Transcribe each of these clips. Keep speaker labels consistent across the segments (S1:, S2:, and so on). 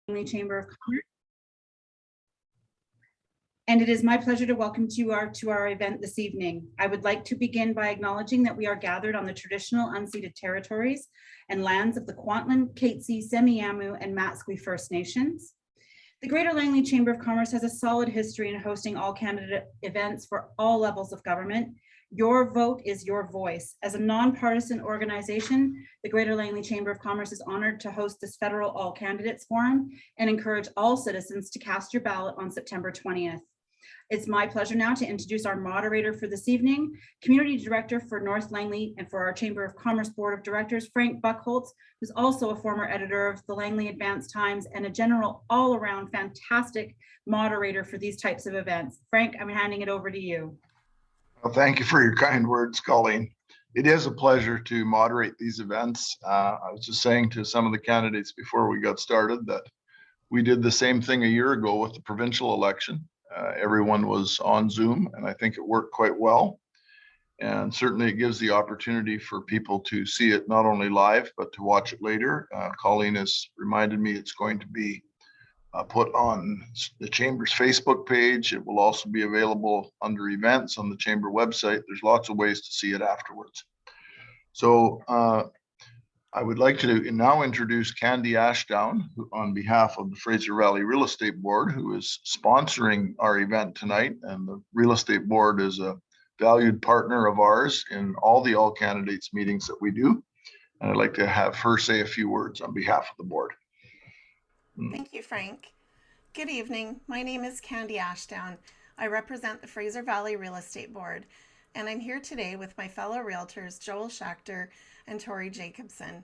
S1: Langley Chamber of Commerce. And it is my pleasure to welcome you to our event this evening. I would like to begin by acknowledging that we are gathered on the traditional unceded territories and lands of the Kwantlen, Katzie, Semiahmoo, and Matsqui First Nations. The Greater Langley Chamber of Commerce has a solid history in hosting all candidate events for all levels of government. Your vote is your voice. As a nonpartisan organization, the Greater Langley Chamber of Commerce is honored to host this federal all candidates forum and encourage all citizens to cast your ballot on September 20th. It's my pleasure now to introduce our moderator for this evening, Community Director for North Langley and for our Chamber of Commerce Board of Directors, Frank Bucholtz, who's also a former editor of the Langley Advance Times and a general all-around fantastic moderator for these types of events. Frank, I'm handing it over to you.
S2: Well, thank you for your kind words, Colleen. It is a pleasure to moderate these events. I was just saying to some of the candidates before we got started that we did the same thing a year ago with the provincial election. Everyone was on Zoom, and I think it worked quite well. And certainly it gives the opportunity for people to see it not only live, but to watch it later. Colleen has reminded me it's going to be put on the Chamber's Facebook page. It will also be available under events on the Chamber website. There's lots of ways to see it afterwards. So I would like to now introduce Candy Ashdown, who, on behalf of the Fraser Valley Real Estate Board, who is sponsoring our event tonight. And the Real Estate Board is a valued partner of ours in all the all candidates meetings that we do. And I'd like to have her say a few words on behalf of the board.
S3: Thank you, Frank. Good evening. My name is Candy Ashdown. I represent the Fraser Valley Real Estate Board, and I'm here today with my fellow realtors, Joel Schachter and Tori Jacobson.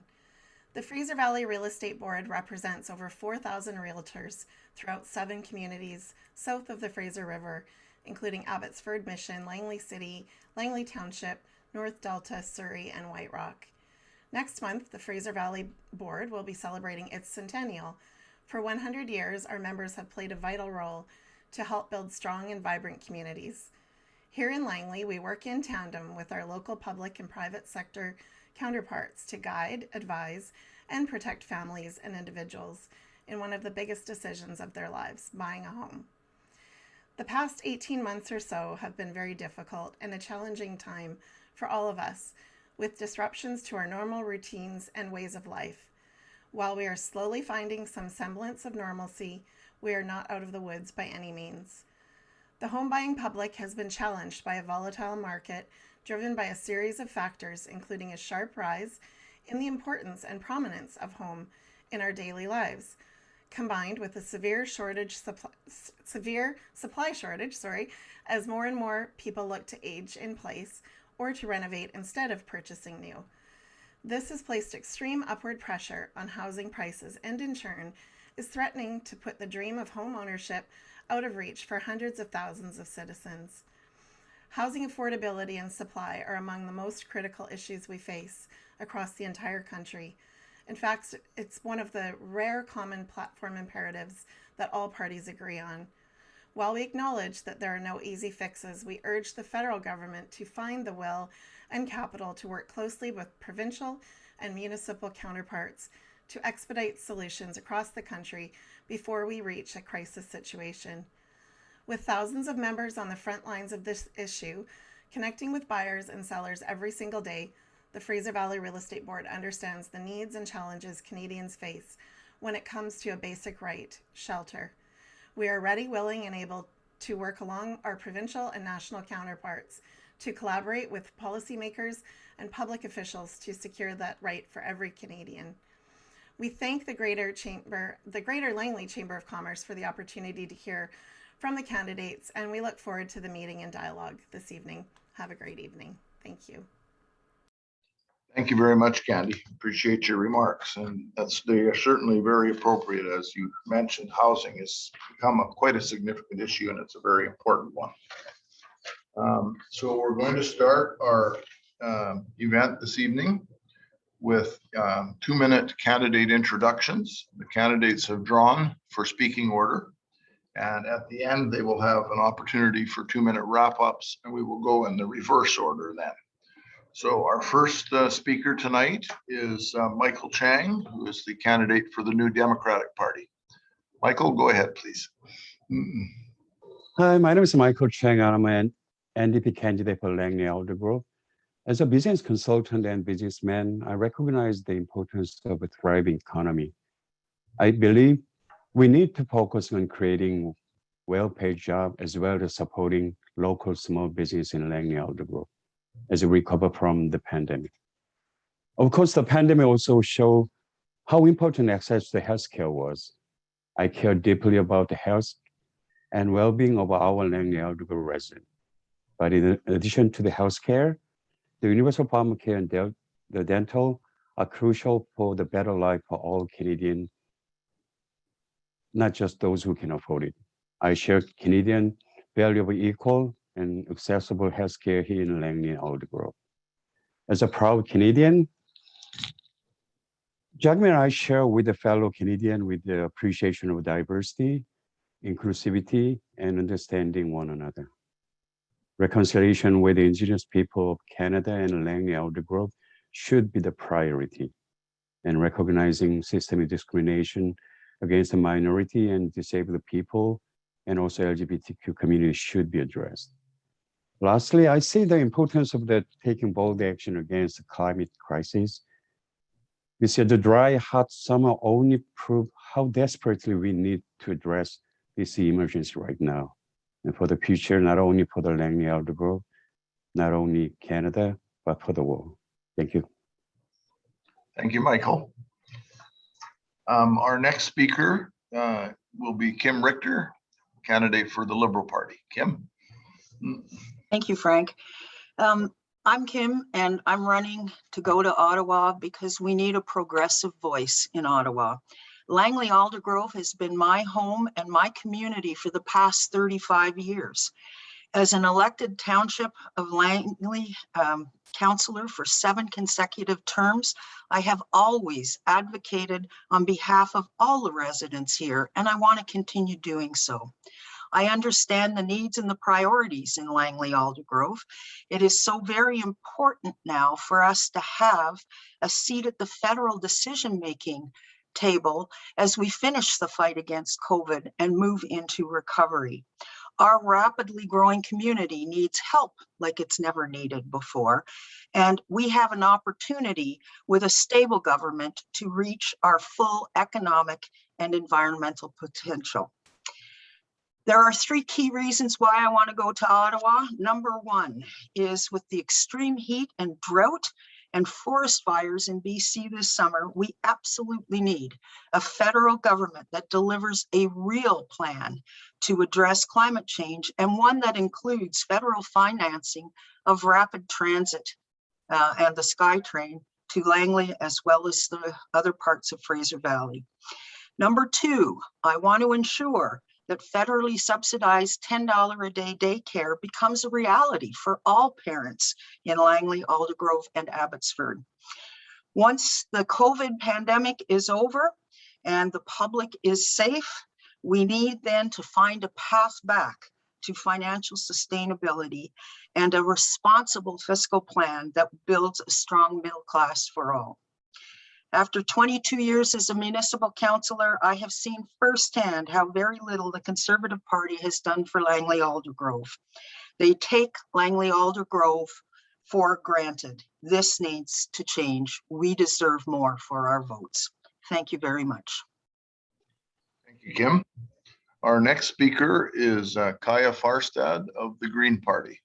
S3: The Fraser Valley Real Estate Board represents over 4,000 realtors throughout 7 communities south of the Fraser River, including Abbotsford Mission, Langley City, Langley Township, North Delta, Surrey, and White Rock. Next month, the Fraser Valley Board will be celebrating its centennial. For 100 years, our members have played a vital role to help build strong and vibrant communities. Here in Langley, we work in tandem with our local public and private sector counterparts to guide, advise, and protect families and individuals in one of the biggest decisions of their lives, buying a home. The past 18 months or so have been very difficult and a challenging time for all of us, with disruptions to our normal routines and ways of life. While we are slowly finding some semblance of normalcy, we are not out of the woods by any means. The home buying public has been challenged by a volatile market driven by a series of factors, including a sharp rise in the importance and prominence of home in our daily lives, combined with a severe supply shortage, as more and more people look to age in place or to renovate instead of purchasing new. This has placed extreme upward pressure on housing prices and in turn is threatening to put the dream of home ownership out of reach for hundreds of thousands of citizens. Housing affordability and supply are among the most critical issues we face across the entire country. In fact, it's one of the rare common platform imperatives that all parties agree on. While we acknowledge that there are no easy fixes, we urge the federal government to find the will and capital to work closely with provincial and municipal counterparts to expedite solutions across the country before we reach a crisis situation. With thousands of members on the front lines of this issue, connecting with buyers and sellers every single day, the Fraser Valley Real Estate Board understands the needs and challenges Canadians face when it comes to a basic right, shelter. We are ready, willing, and able to work along our provincial and national counterparts to collaborate with policymakers and public officials to secure that right for every Canadian. We thank the Greater Langley Chamber of Commerce for the opportunity to hear from the candidates, and we look forward to the meeting and dialogue this evening. Have a great evening. Thank you.
S2: Thank you very much, Candy. Appreciate your remarks. And they are certainly very appropriate. As you mentioned, housing has become quite a significant issue, and it's a very important one. So we're going to start our event this evening with 2-minute candidate introductions. The candidates have drawn for speaking order. And at the end, they will have an opportunity for 2-minute wrap-ups, and we will go in the reverse order then. So our first speaker tonight is Michael Chang, who is the candidate for the New Democratic Party. Michael, go ahead, please.
S4: Hi, my name is Michael Chang, and I'm an NDP candidate for Langley-Aldergrove. As a business consultant and businessman, I recognize the importance of a thriving economy. I believe we need to focus on creating well-paid jobs as well as supporting local small business in Langley-Aldergrove as we recover from the pandemic. Of course, the pandemic also showed how important access to healthcare was. I care deeply about the health and well-being of our Langley-Aldergrove residents. But in addition to the healthcare, the universal pharmacare and the dental are crucial for the better life for all Canadians, not just those who can afford it. I share Canadian value of equal and accessible healthcare here in Langley-Aldergrove. As a proud Canadian, Jagmeet and I share with the fellow Canadian with the appreciation of diversity, inclusivity, and understanding one another. Reconciliation with the Indigenous people of Canada and Langley-Aldergrove should be the priority, and recognizing systemic discrimination against the minority and disabled people and also LGBTQ community should be addressed. Lastly, I see the importance of taking bold action against the climate crisis. We see the dry, hot summer only prove how desperately we need to address this emergency right now. And for the future, not only for the Langley-Aldergrove, not only Canada, but for the world. Thank you.
S2: Thank you, Michael. Our next speaker will be Kim Richter, candidate for the Liberal Party. Kim.
S5: Thank you, Frank. I'm Kim, and I'm running to go to Ottawa because we need a progressive voice in Ottawa. Langley-Aldergrove has been my home and my community for the past 35 years. As an elected Township of Langley councillor for 7 consecutive terms, I have always advocated on behalf of all the residents here, and I want to continue doing so. I understand the needs and the priorities in Langley-Aldergrove. It is so very important now for us to have a seat at the federal decision-making table as we finish the fight against COVID and move into recovery. Our rapidly growing community needs help like it's never needed before, and we have an opportunity with a stable government to reach our full economic and environmental potential. There are 3 key reasons why I want to go to Ottawa. Number 1 is with the extreme heat and drought and forest fires in BC this summer, we absolutely need a federal government that delivers a real plan to address climate change, and one that includes federal financing of rapid transit and the SkyTrain to Langley as well as the other parts of Fraser Valley. Number 2, I want to ensure that federally subsidized $10 a day daycare becomes a reality for all parents in Langley, Aldergrove, and Abbotsford. Once the COVID pandemic is over and the public is safe, we need then to find a path back to financial sustainability and a responsible fiscal plan that builds a strong middle class for all. After 22 years as a municipal councillor, I have seen firsthand how very little the Conservative Party has done for Langley-Aldergrove. They take Langley-Aldergrove for granted. This needs to change. We deserve more for our votes. Thank you very much.
S2: Thank you, Kim. Our next speaker is Kaija Farstad of the Green Party.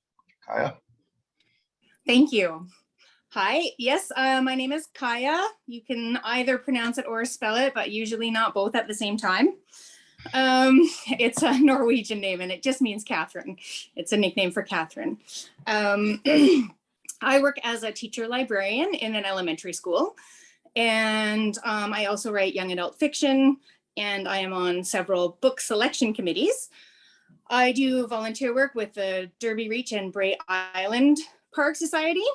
S2: Kaija.
S6: Thank you. Hi, yes, my name is Kaija. You can either pronounce it or spell it, but usually not both at the same time. It's a Norwegian name and it just means Catherine. It's a nickname for Catherine. I work as a teacher librarian in an elementary school, and I also write young adult fiction, and I am on several book selection committees. I do volunteer work with the Derby Reach and Bray Island Park Society.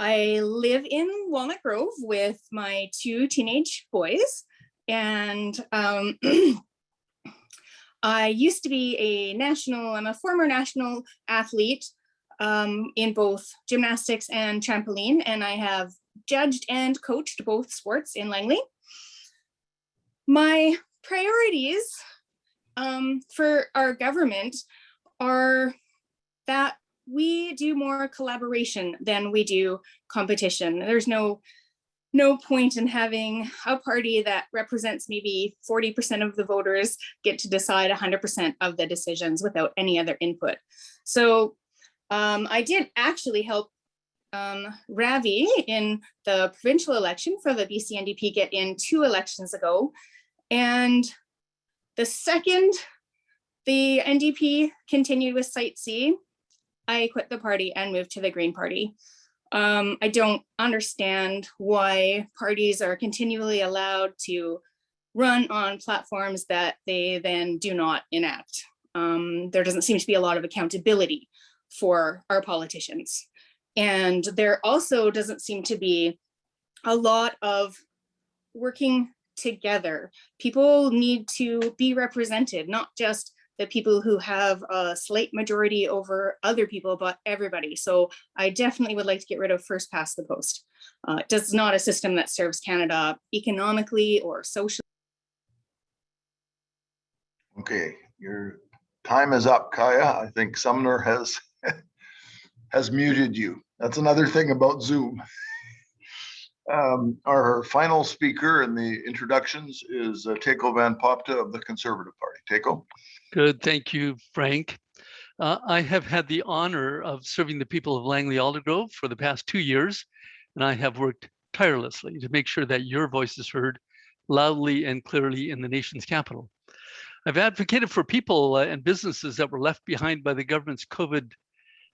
S6: I live in Walnut Grove with my 2 teenage boys, and I used to be I'm a former national athlete in both gymnastics and trampoline, and I have judged and coached both sports in Langley. My priorities for our government are that we do more collaboration than we do competition. There's no point in having a party that represents maybe 40% of the voters get to decide 100% of the decisions without any other input. So I did actually help Ravi in the provincial election for the BC NDP get in 2 elections ago. And the second the NDP continued with Site C, I quit the party and moved to the Green Party. I don't understand why parties are continually allowed to run on platforms that they then do not enact. There doesn't seem to be a lot of accountability for our politicians. And there also doesn't seem to be a lot of working together. People need to be represented, not just the people who have a slight majority over other people, but everybody. So I definitely would like to get rid of first past the post. It's not a system that serves Canada economically or socially.
S2: Okay, your time is up, Kaija. I think Sumner has muted you. That's another thing about Zoom. Our final speaker in the introductions is Tako van Poptal of the Conservative Party. Tako.
S7: Good, thank you, Frank. I have had the honor of serving the people of Langley-Aldergrove for the past 2 years, and I have worked tirelessly to make sure that your voice is heard loudly and clearly in the nation's capital. I've advocated for people and businesses that were left behind by the government's COVID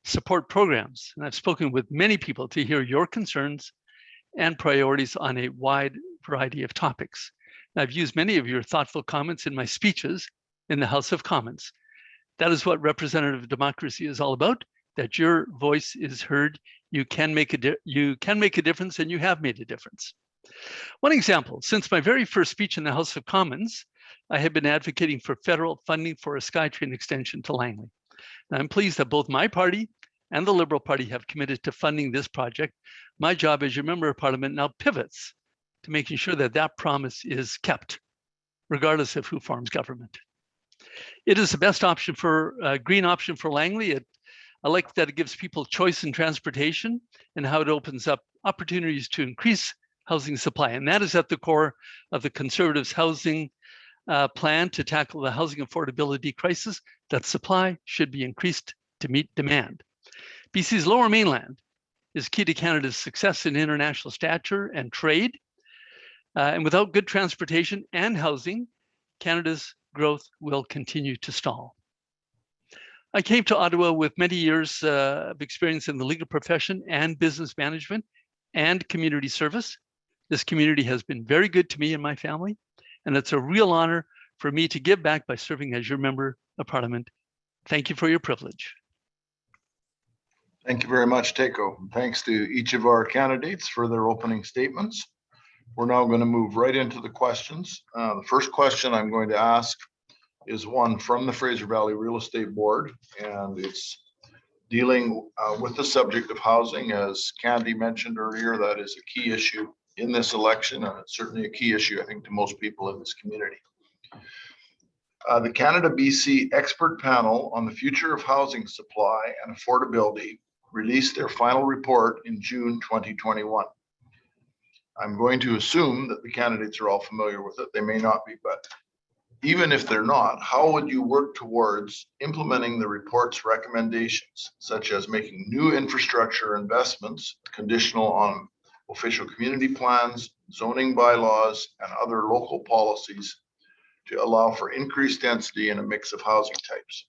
S7: support programs, and I've spoken with many people to hear your concerns and priorities on a wide variety of topics. I've used many of your thoughtful comments in my speeches in the House of Commons. That is what representative democracy is all about, that your voice is heard. You can make a difference, and you have made a difference. One example, since my very first speech in the House of Commons, I have been advocating for federal funding for a SkyTrain extension to Langley. And I'm pleased that both my party and the Liberal Party have committed to funding this project. My job as your member of parliament now pivots to making sure that that promise is kept, regardless of who forms government. It is the best option for green option for Langley. I like that it gives people choice in transportation and how it opens up opportunities to increase housing supply. And that is at the core of the Conservatives' housing plan to tackle the housing affordability crisis, that supply should be increased to meet demand. BC's Lower Mainland is key to Canada's success in international stature and trade. And without good transportation and housing, Canada's growth will continue to stall. I came to Ottawa with many years of experience in the legal profession and business management and community service. This community has been very good to me and my family, and it's a real honor for me to give back by serving as your member of parliament. Thank you for your privilege.
S2: Thank you very much, Tako. Thanks to each of our candidates for their opening statements. We're now going to move right into the questions. The first question I'm going to ask is one from the Fraser Valley Real Estate Board, and it's dealing with the subject of housing. As Candy mentioned earlier, that is a key issue in this election, and it's certainly a key issue, I think, to most people in this community. The Canada BC Expert Panel on the Future of Housing Supply and Affordability released their final report in June 2021. I'm going to assume that the candidates are all familiar with it. They may not be, but even if they're not, how would you work towards implementing the report's recommendations, such as making new infrastructure investments conditional on official community plans, zoning bylaws, and other local policies to allow for increased density in a mix of housing types?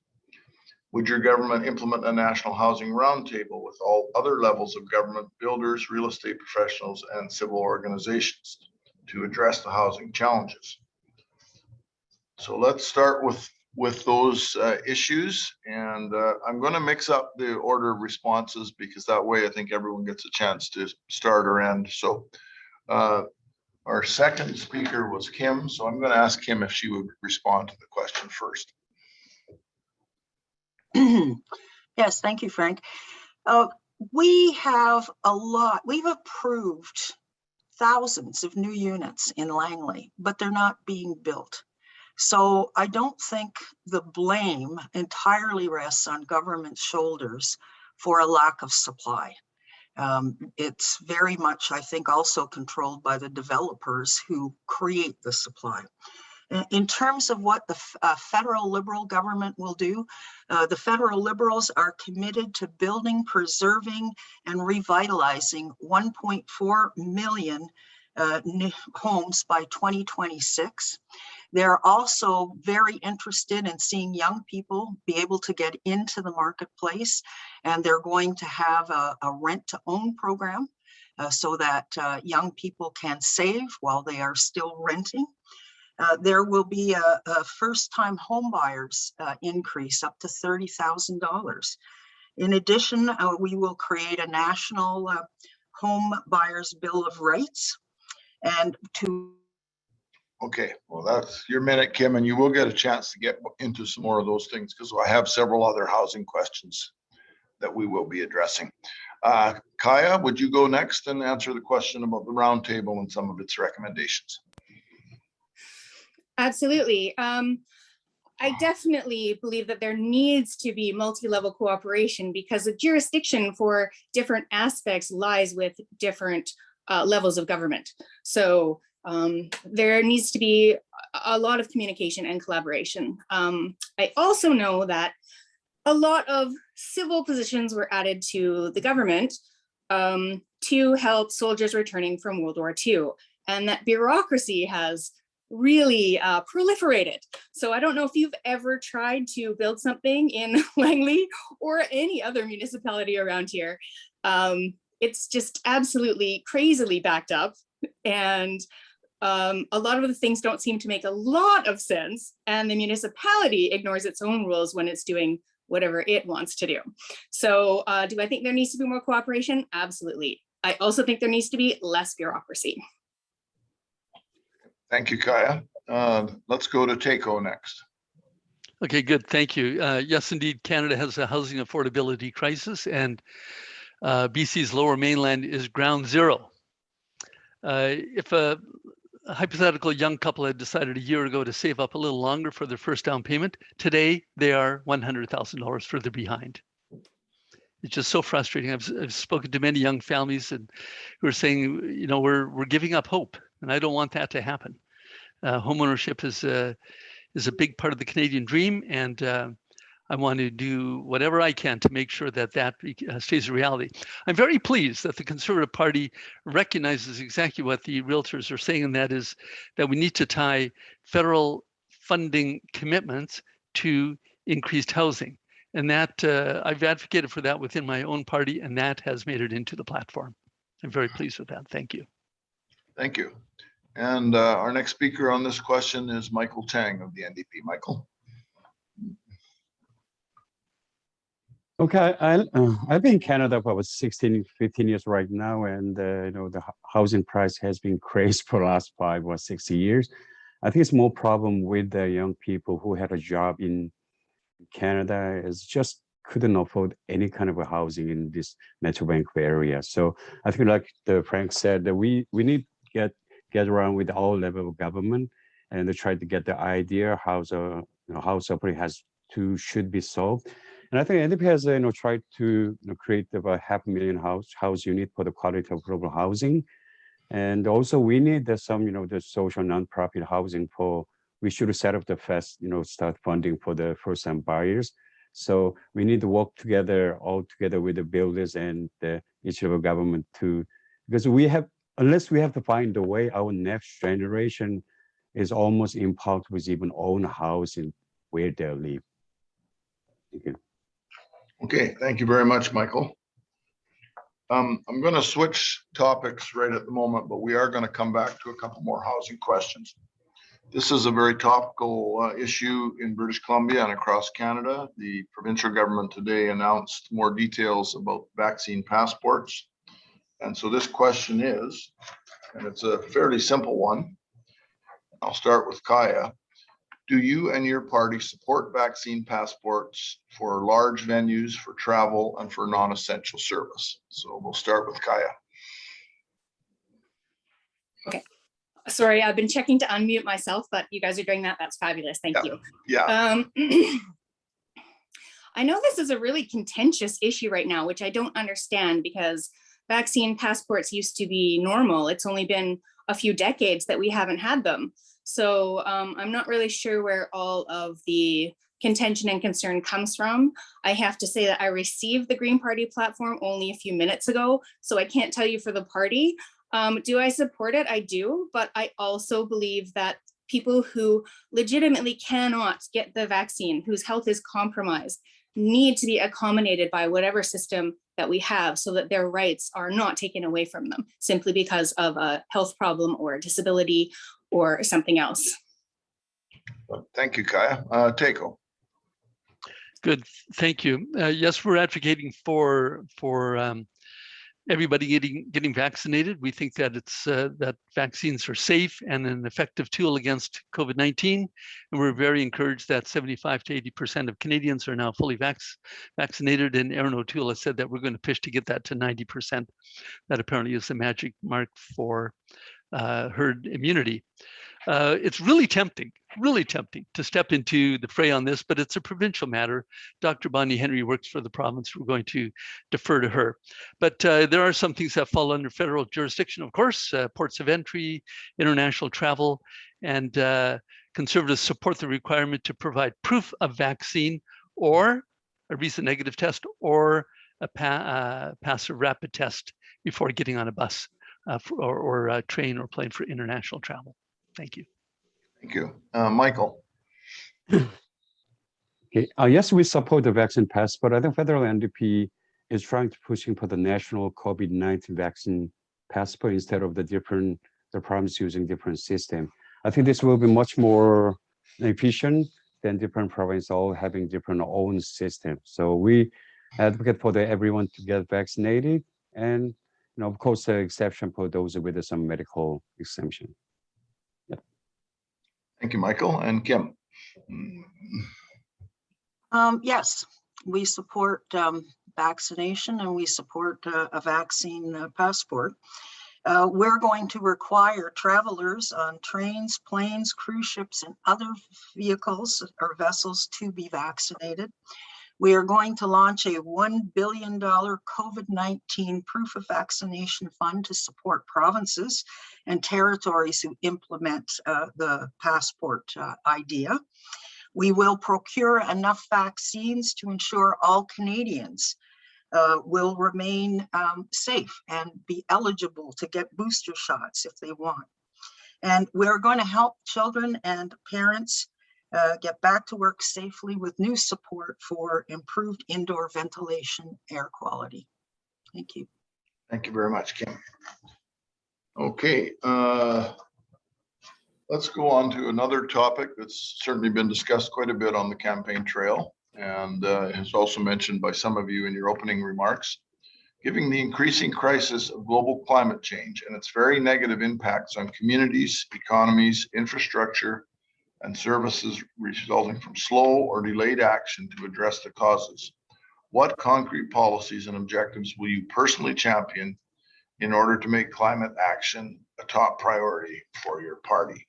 S2: Would your government implement a national housing roundtable with all other levels of government, builders, real estate professionals, and civil organizations to address the housing challenges? So let's start with those issues, and I'm going to mix up the order of responses because that way I think everyone gets a chance to start or end. So our second speaker was Kim, so I'm going to ask Kim if she would respond to the question first.
S5: Yes, thank you, Frank. We have we've approved thousands of new units in Langley, but they're not being built. So I don't think the blame entirely rests on government shoulders for a lack of supply. It's very much, I think, also controlled by the developers who create the supply. In terms of what the federal Liberal government will do, the federal Liberals are committed to building, preserving, and revitalizing 1.4 million new homes by 2026. They're also very interested in seeing young people be able to get into the marketplace, and they're going to have a rent-to-own program so that young people can save while they are still renting. There will be a first-time home buyers increase up to $30,000. In addition, we will create a national home buyers bill of rights. And to
S2: Okay, well, that's your minute, Kim, and you will get a chance to get into some more of those things because I have several other housing questions that we will be addressing. Kaija, would you go next and answer the question about the roundtable and some of its recommendations?
S6: Absolutely. I definitely believe that there needs to be multi-level cooperation because the jurisdiction for different aspects lies with different levels of government. So there needs to be a lot of communication and collaboration. I also know that a lot of civil positions were added to the government to help soldiers returning from World War II, and that bureaucracy has really proliferated. So I don't know if you've ever tried to build something in Langley or any other municipality around here. It's just absolutely crazily backed up, and a lot of the things don't seem to make a lot of sense, and the municipality ignores its own rules when it's doing whatever it wants to do. So do I think there needs to be more cooperation? Absolutely. I also think there needs to be less bureaucracy.
S2: Thank you, Kaija. Let's go to Tako next.
S7: Okay, good. Thank you. Yes, indeed, Canada has a housing affordability crisis, and BC's Lower Mainland is ground zero. If a hypothetical young couple had decided a year ago to save up a little longer for their first down payment, today they are $100,000 further behind. It's just so frustrating. I've spoken to many young families and who are saying, you know, we're giving up hope, and I don't want that to happen. Homeownership is a big part of the Canadian dream, and I want to do whatever I can to make sure that that stays a reality. I'm very pleased that the Conservative Party recognizes exactly what the realtors are saying, and that is that we need to tie federal funding commitments to increased housing. And that I've advocated for that within my own party, and that has made it into the platform. I'm very pleased with that. Thank you.
S2: Thank you. And our next speaker on this question is Michael Chang of the NDP. Michael.
S4: Okay, I've been in Canada for about 15 years right now, and you know, the housing price has been crazy for the last 5 or 6 years. I think it's more problem with the young people who had a job in Canada is just couldn't afford any kind of a housing in this Metro Vancouver area. So I think, like Frank said, that we need to get around with all level of government and to try to get the idea how the house supply should be solved. And I think NDP has tried to create about 500,000 house unit for the quality of affordable housing, and also we need some the social nonprofit housing for. We should set up the first start funding for the first-time buyers. So we need to work together all together with the builders and each of the government because unless we have to find a way, our next generation is almost impossible to even own a house in where they live. Thank you.
S2: Okay, thank you very much, Michael. I'm going to switch topics right at the moment, but we are going to come back to a couple more housing questions. This is a very topical issue in British Columbia and across Canada. The provincial government today announced more details about vaccine passports. And so this question is, and it's a fairly simple one. I'll start with Kaija. Do you and your party support vaccine passports for large venues, for travel, and for non-essential service? So we'll start with Kaija.
S6: Okay. Sorry, I've been checking to unmute myself, but you guys are doing that. That's fabulous. Thank you.
S2: Yeah.
S6: I know this is a really contentious issue right now, which I don't understand because vaccine passports used to be normal. It's only been a few decades that we haven't had them. So I'm not really sure where all of the contention and concern comes from. I have to say that I received the Green Party platform only a few minutes ago, so I can't tell you for the party. Do I support it? I do, but I also believe that people who legitimately cannot get the vaccine, whose health is compromised, need to be accommodated by whatever system that we have so that their rights are not taken away from them simply because of a health problem or a disability or something else.
S2: Thank you, Kaija. Tako.
S7: Good, thank you. Yes, we're advocating for everybody getting vaccinated. We think that it's that vaccines are safe and an effective tool against COVID-19, and we're very encouraged that 75 to 80% of Canadians are now fully vaccinated. And Erin O'Toole has said that we're going to push to get that to 90%. That apparently is the magic mark for herd immunity. It's really tempting to step into the fray on this, but it's a provincial matter. Dr. Bonnie Henry works for the province. We're going to defer to her. But there are some things that fall under federal jurisdiction, of course, ports of entry, international travel, and Conservatives support the requirement to provide proof of vaccine or a recent negative test or a passive rapid test before getting on a bus or a train or plane for international travel. Thank you.
S2: Thank you. Michael.
S4: Okay. Yes, we support the vaccine passport. I think federal NDP is trying to pushing for the national COVID-19 vaccine passport instead of the province using different system. I think this will be much more efficient than different provinces all having different own system. So we advocate for everyone to get vaccinated, and of course, the exception for those with some medical exemption. Yep.
S2: Thank you, Michael. And Kim.
S5: Yes, we support vaccination and we support a vaccine passport. We're going to require travelers on trains, planes, cruise ships, and other vehicles or vessels to be vaccinated. We are going to launch a $1 billion COVID-19 proof of vaccination fund to support provinces and territories who implement the passport idea. We will procure enough vaccines to ensure all Canadians will remain safe and be eligible to get booster shots if they want. And we're going to help children and parents get back to work safely with new support for improved indoor ventilation air quality. Thank you.
S2: Thank you very much, Kim. Okay, let's go on to another topic that's certainly been discussed quite a bit on the campaign trail and is also mentioned by some of you in your opening remarks. Given the increasing crisis of global climate change and its very negative impacts on communities, economies, infrastructure, and services resulting from slow or delayed action to address the causes, what concrete policies and objectives will you personally champion in order to make climate action a top priority for your party?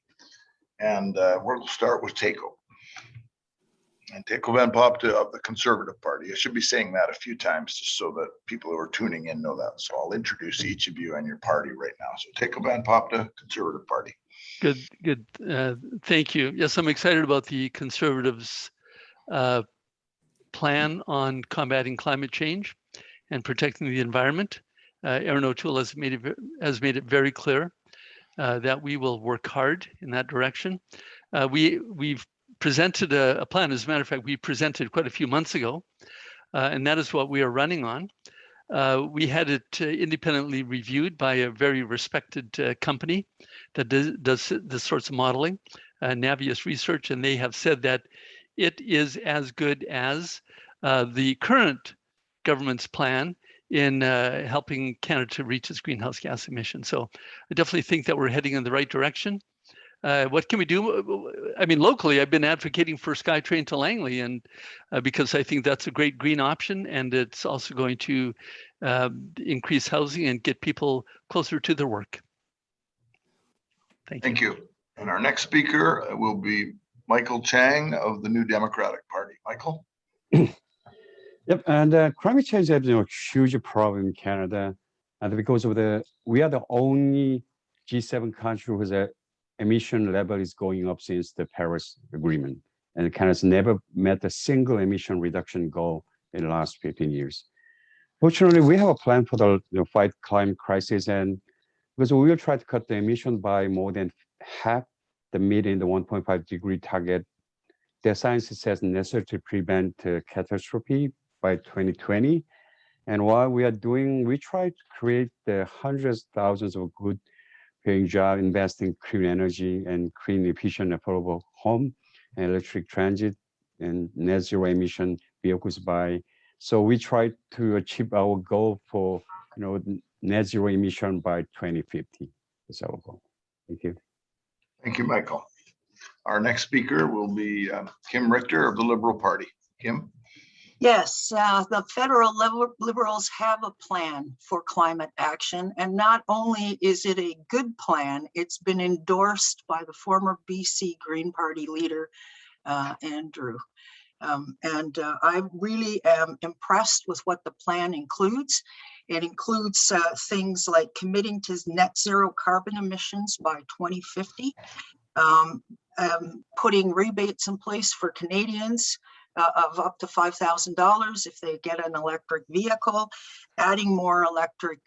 S2: And we'll start with Tako. And Tako van Poptal of the Conservative Party. I should be saying that a few times just so that people who are tuning in know that. So I'll introduce each of you and your party right now. So Tako van Poptal, Conservative Party.
S7: Good. Thank you. Yes, I'm excited about the Conservatives' plan on combating climate change and protecting the environment. Erin O'Toole has made it very clear that we will work hard in that direction. We've presented a plan. As a matter of fact, we presented quite a few months ago, and that is what we are running on. We had it independently reviewed by a very respected company that does this sorts of modeling, Navius Research, and they have said that it is as good as the current government's plan in helping Canada to reach its greenhouse gas emissions. So I definitely think that we're heading in the right direction. What can we do? I mean, locally, I've been advocating for SkyTrain to Langley, and because I think that's a great green option, and it's also going to increase housing and get people closer to their work.
S2: Thank you. And our next speaker will be Michael Chang of the New Democratic Party. Michael?
S4: Yep, and climate change is a huge problem in Canada, and because of we are the only G7 country whose emission level is going up since the Paris Agreement, and Canada's never met a single emission reduction goal in the last 15 years. Fortunately, we have a plan for the fight climate crisis, and because we will try to cut the emission by more than half the meeting the 1.5 degree target the science says necessary to prevent catastrophe by 2020. And while we are doing, we try to create the hundreds of thousands of good paying jobs, investing in clean energy and clean, efficient, affordable home and electric transit and net zero emission vehicles so we try to achieve our goal for net zero emission by 2050. That's our goal. Thank you.
S2: Thank you, Michael. Our next speaker will be Kim Richter of the Liberal Party. Kim?
S5: Yes, the federal Liberals have a plan for climate action, and not only is it a good plan, it's been endorsed by the former BC Green Party leader, Andrew. I really am impressed with what the plan includes. It includes things like committing to net zero carbon emissions by 2050, putting rebates in place for Canadians of up to $5,000 if they get an electric vehicle, adding more electric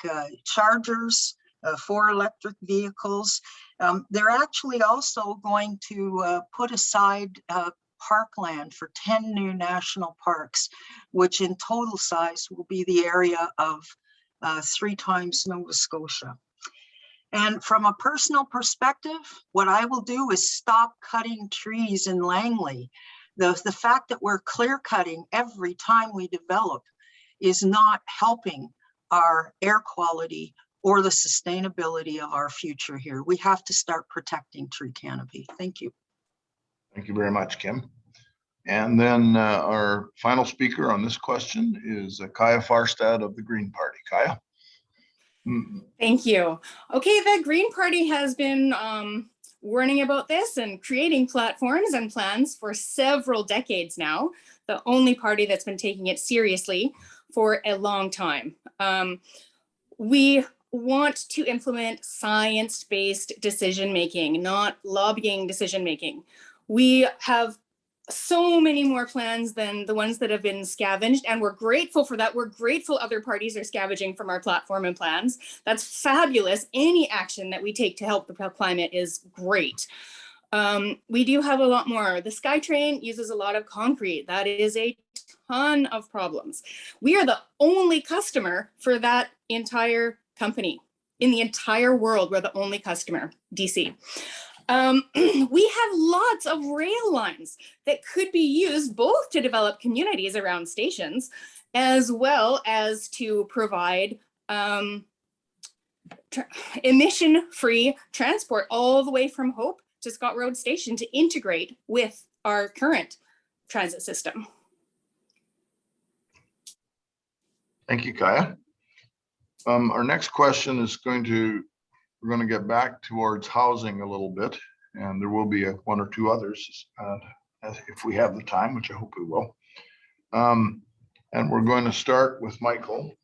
S5: chargers for electric vehicles. They're actually also going to put aside parkland for 10 new national parks, which in total size will be the area of 3 times Nova Scotia. And from a personal perspective, what I will do is stop cutting trees in Langley. The fact that we're clear cutting every time we develop is not helping our air quality or the sustainability of our future here. We have to start protecting tree canopy. Thank you.
S2: Thank you very much, Kim. And then our final speaker on this question is Kaija Farstad of the Green Party. Kaija?
S6: Thank you. Okay, the Green Party has been warning about this and creating platforms and plans for several decades now. The only party that's been taking it seriously for a long time. We want to implement science-based decision-making, not lobbying decision-making. We have so many more plans than the ones that have been scavenged, and we're grateful for that. We're grateful other parties are scavenging from our platform and plans. That's fabulous. Any action that we take to help the climate is great. We do have a lot more. The SkyTrain uses a lot of concrete. That is a ton of problems. We are the only customer for that entire company. In the entire world, we're the only customer, DC. We have lots of rail lines that could be used both to develop communities around stations, as well as to provide emission-free transport all the way from Hope to Scott Road Station to integrate with our current transit system.
S2: Thank you, Kaija. Our next question is we're going to get back towards housing a little bit, and there will be 1 or 2 others if we have the time, which I hope we will. And we're going to start with Michael.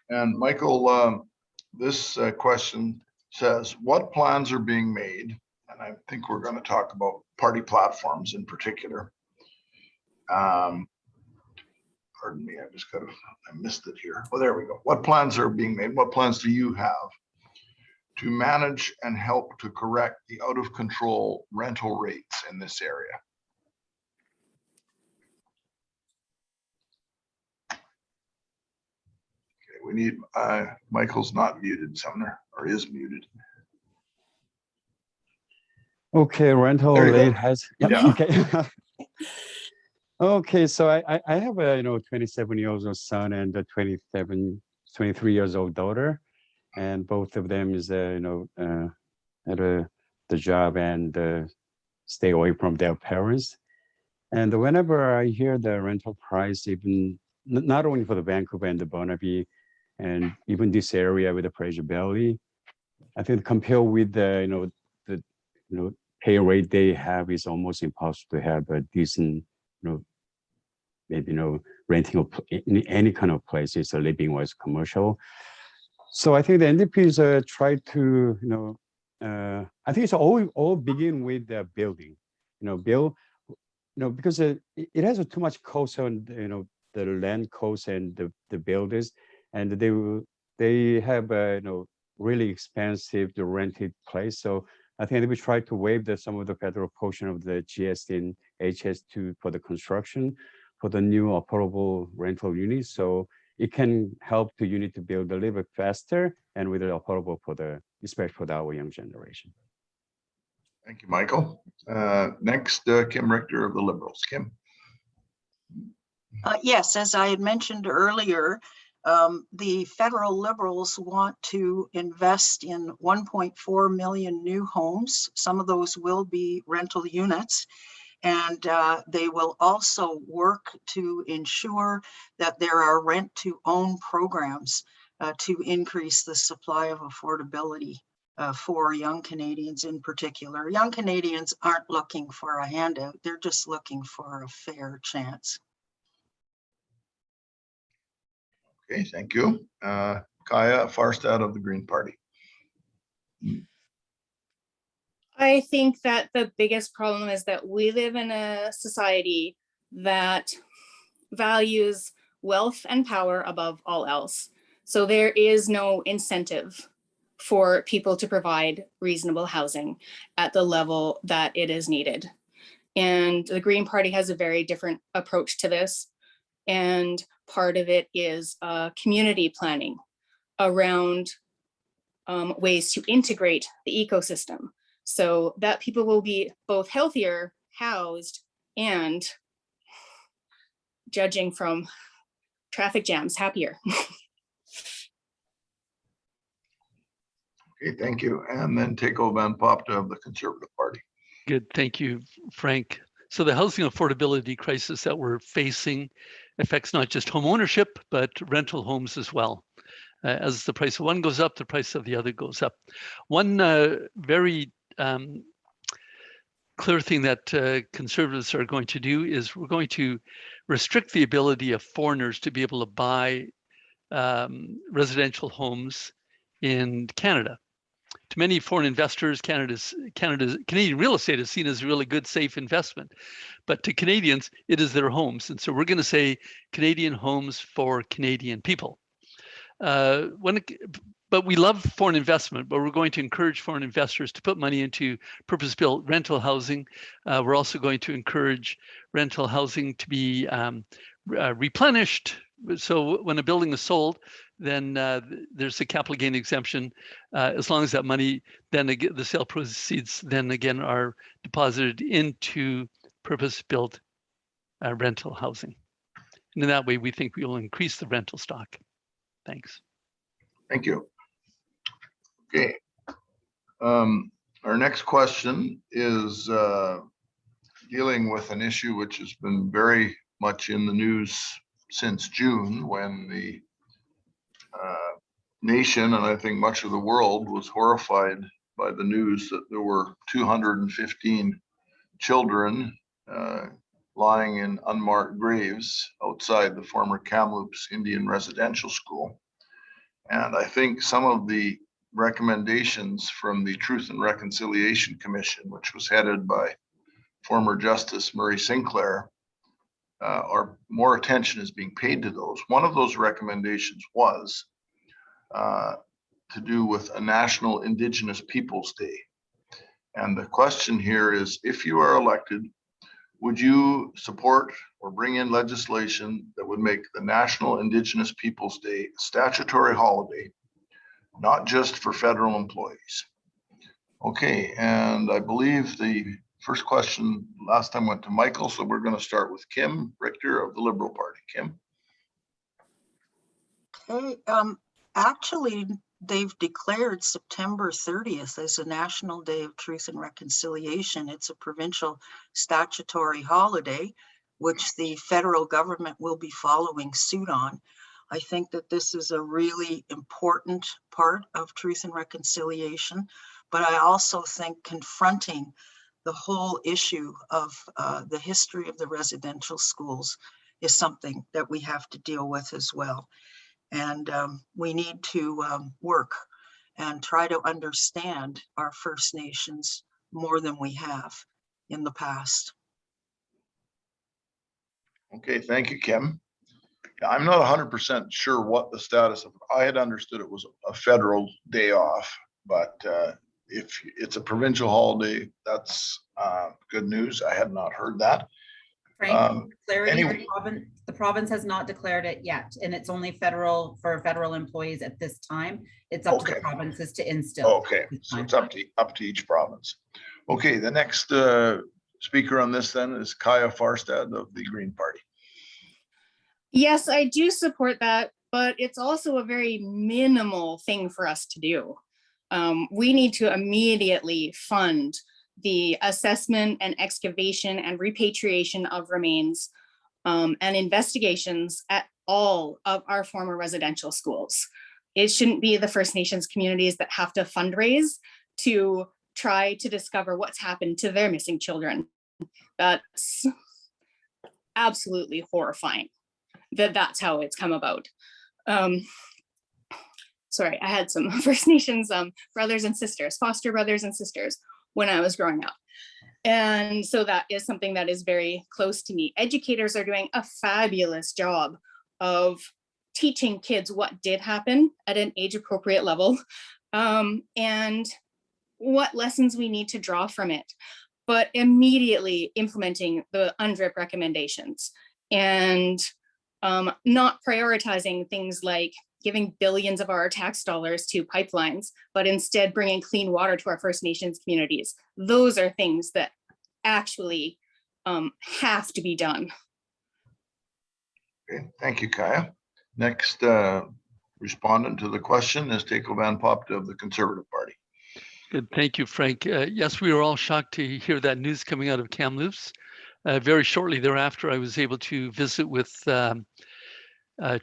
S2: And Michael, this question says, what plans are being made? And I think we're going to talk about party platforms in particular. Pardon me, I missed it here. Oh, there we go. What plans are being made? What plans do you have to manage and help to correct the out of control rental rates in this area? Okay, we need, Michael's not muted, Sumner, or is muted.
S4: Okay, rental rate has,
S2: yeah.
S4: Okay. Okay, so I have a 27-year-old son and a 23 years old daughter. And both of them is, at the job and stay away from their parents. And whenever I hear the rental price, even not only for the Vancouver and the Burnaby, and even this area with the Fraser Valley, I think compare with the pay rate they have, is almost impossible to have a decent, maybe, renting in any kind of place is a living wise commercial. So I think the NDPs try to, I think it's all begin with the building, because it has too much cost on, the land cost and the builders, and they have really expensive the rented place. So I think we try to waive some of the federal portion of the GST and HS2 for the construction for the new affordable rental units. So it can help the unit to build a little bit faster and with the affordable especially for our young generation.
S2: Thank you, Michael. Next, Kim Richter of the Liberals. Kim.
S5: Yes, as I had mentioned earlier, the federal Liberals want to invest in 1.4 million new homes. Some of those will be rental units. And they will also work to ensure that there are rent-to-own programs to increase the supply of affordability for young Canadians in particular. Young Canadians aren't looking for a handout, they're just looking for a fair chance.
S2: Okay, thank you. Kaija Farstad of the Green Party.
S6: I think that the biggest problem is that we live in a society that values wealth and power above all else. So there is no incentive for people to provide reasonable housing at the level that it is needed. And the Green Party has a very different approach to this. And part of it is community planning around ways to integrate the ecosystem, so that people will be both healthier, housed, and, judging from traffic jams, happier.
S2: Okay, thank you. And then Tako van Poptal of the Conservative Party.
S7: Good, thank you, Frank. So the housing affordability crisis that we're facing affects not just home ownership, but rental homes as well. As the price of one goes up, the price of the other goes up. One very clear thing that Conservatives are going to do is we're going to restrict the ability of foreigners to be able to buy residential homes in Canada. To many foreign investors, Canadian real estate is seen as a really good, safe investment. But to Canadians, it is their homes. And so we're going to say Canadian homes for Canadian people. But we love foreign investment, but we're going to encourage foreign investors to put money into purpose-built rental housing. We're also going to encourage rental housing to be replenished. So when a building is sold, then there's a capital gain exemption, as long as that money, then the sale proceeds, then again are deposited into purpose-built rental housing. And in that way, we think we will increase the rental stock. Thanks.
S2: Thank you. Okay. Our next question is dealing with an issue which has been very much in the news since June, when the nation, and I think much of the world, was horrified by the news that there were 215 children lying in unmarked graves outside the former Kamloops Indian Residential School. And I think some of the recommendations from the Truth and Reconciliation Commission, which was headed by former Justice Murray Sinclair, more attention is being paid to those. One of those recommendations was to do with a National Indigenous Peoples Day. And the question here is, if you are elected, would you support or bring in legislation that would make the National Indigenous Peoples Day a statutory holiday, not just for federal employees? Okay, and I believe the first question last time went to Michael, so we're going to start with Kim Richter of the Liberal Party. Kim.
S5: Okay, actually, they've declared September 30th as a National Day of Truth and Reconciliation. It's a provincial statutory holiday, which the federal government will be following suit on. I think that this is a really important part of truth and reconciliation. but I also think confronting the whole issue of the history of the residential schools is something that we have to deal with as well. And we need to work and try to understand our First Nations more than we have in the past.
S2: Okay, thank you, Kim. I'm not 100% sure what the status of, I had understood it was a federal day off, but if it's a provincial holiday, that's good news. I had not heard that.
S1: Frank, clarity,
S2: anyway.
S1: the province has not declared it yet, and it's only federal for federal employees at this time. It's up to the provinces to instill.
S2: Okay, so it's up to each province. Okay, the next speaker on this then is Kaija Farstad of the Green Party.
S6: Yes, I do support that, but it's also a very minimal thing for us to do. We need to immediately fund the assessment and excavation and repatriation of remains and investigations at all of our former residential schools. It shouldn't be the First Nations communities that have to fundraise to try to discover what's happened to their missing children. That's absolutely horrifying that that's how it's come about. Sorry, I had some First Nations brothers and sisters, foster brothers and sisters when I was growing up. And so that is something that is very close to me. Educators are doing a fabulous job of teaching kids what did happen at an age appropriate level and what lessons we need to draw from it, but immediately implementing the UNDRIP recommendations and not prioritizing things like giving billions of our tax dollars to pipelines, but instead bringing clean water to our First Nations communities. Those are things that actually have to be done.
S2: Okay, thank you, Kaija. Next respondent to the question is Tako van Poptal of the Conservative Party.
S7: Good, thank you, Frank. Yes, we were all shocked to hear that news coming out of Kamloops. Very shortly thereafter, I was able to visit with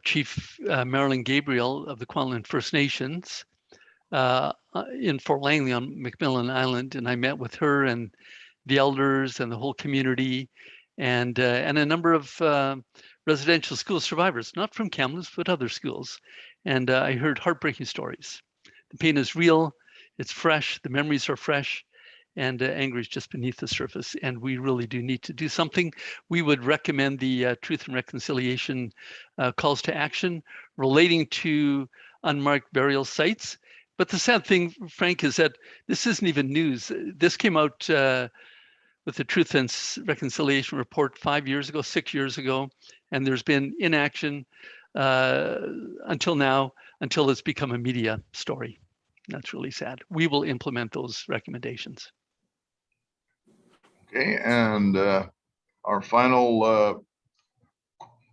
S7: Chief Marilyn Gabriel of the Kwantlen First Nations in Fort Langley on McMillan Island, and I met with her and the elders and the whole community and a number of residential school survivors, not from Kamloops, but other schools. And I heard heartbreaking stories. The pain is real, it's fresh, the memories are fresh, and anger is just beneath the surface. And we really do need to do something. We would recommend the Truth and Reconciliation calls to action relating to unmarked burial sites. But the sad thing, Frank, is that this isn't even news. This came out with the Truth and Reconciliation report 5 years ago, 6 years ago, and there's been inaction until now, until it's become a media story. That's really sad. We will implement those recommendations.
S2: Okay, and our final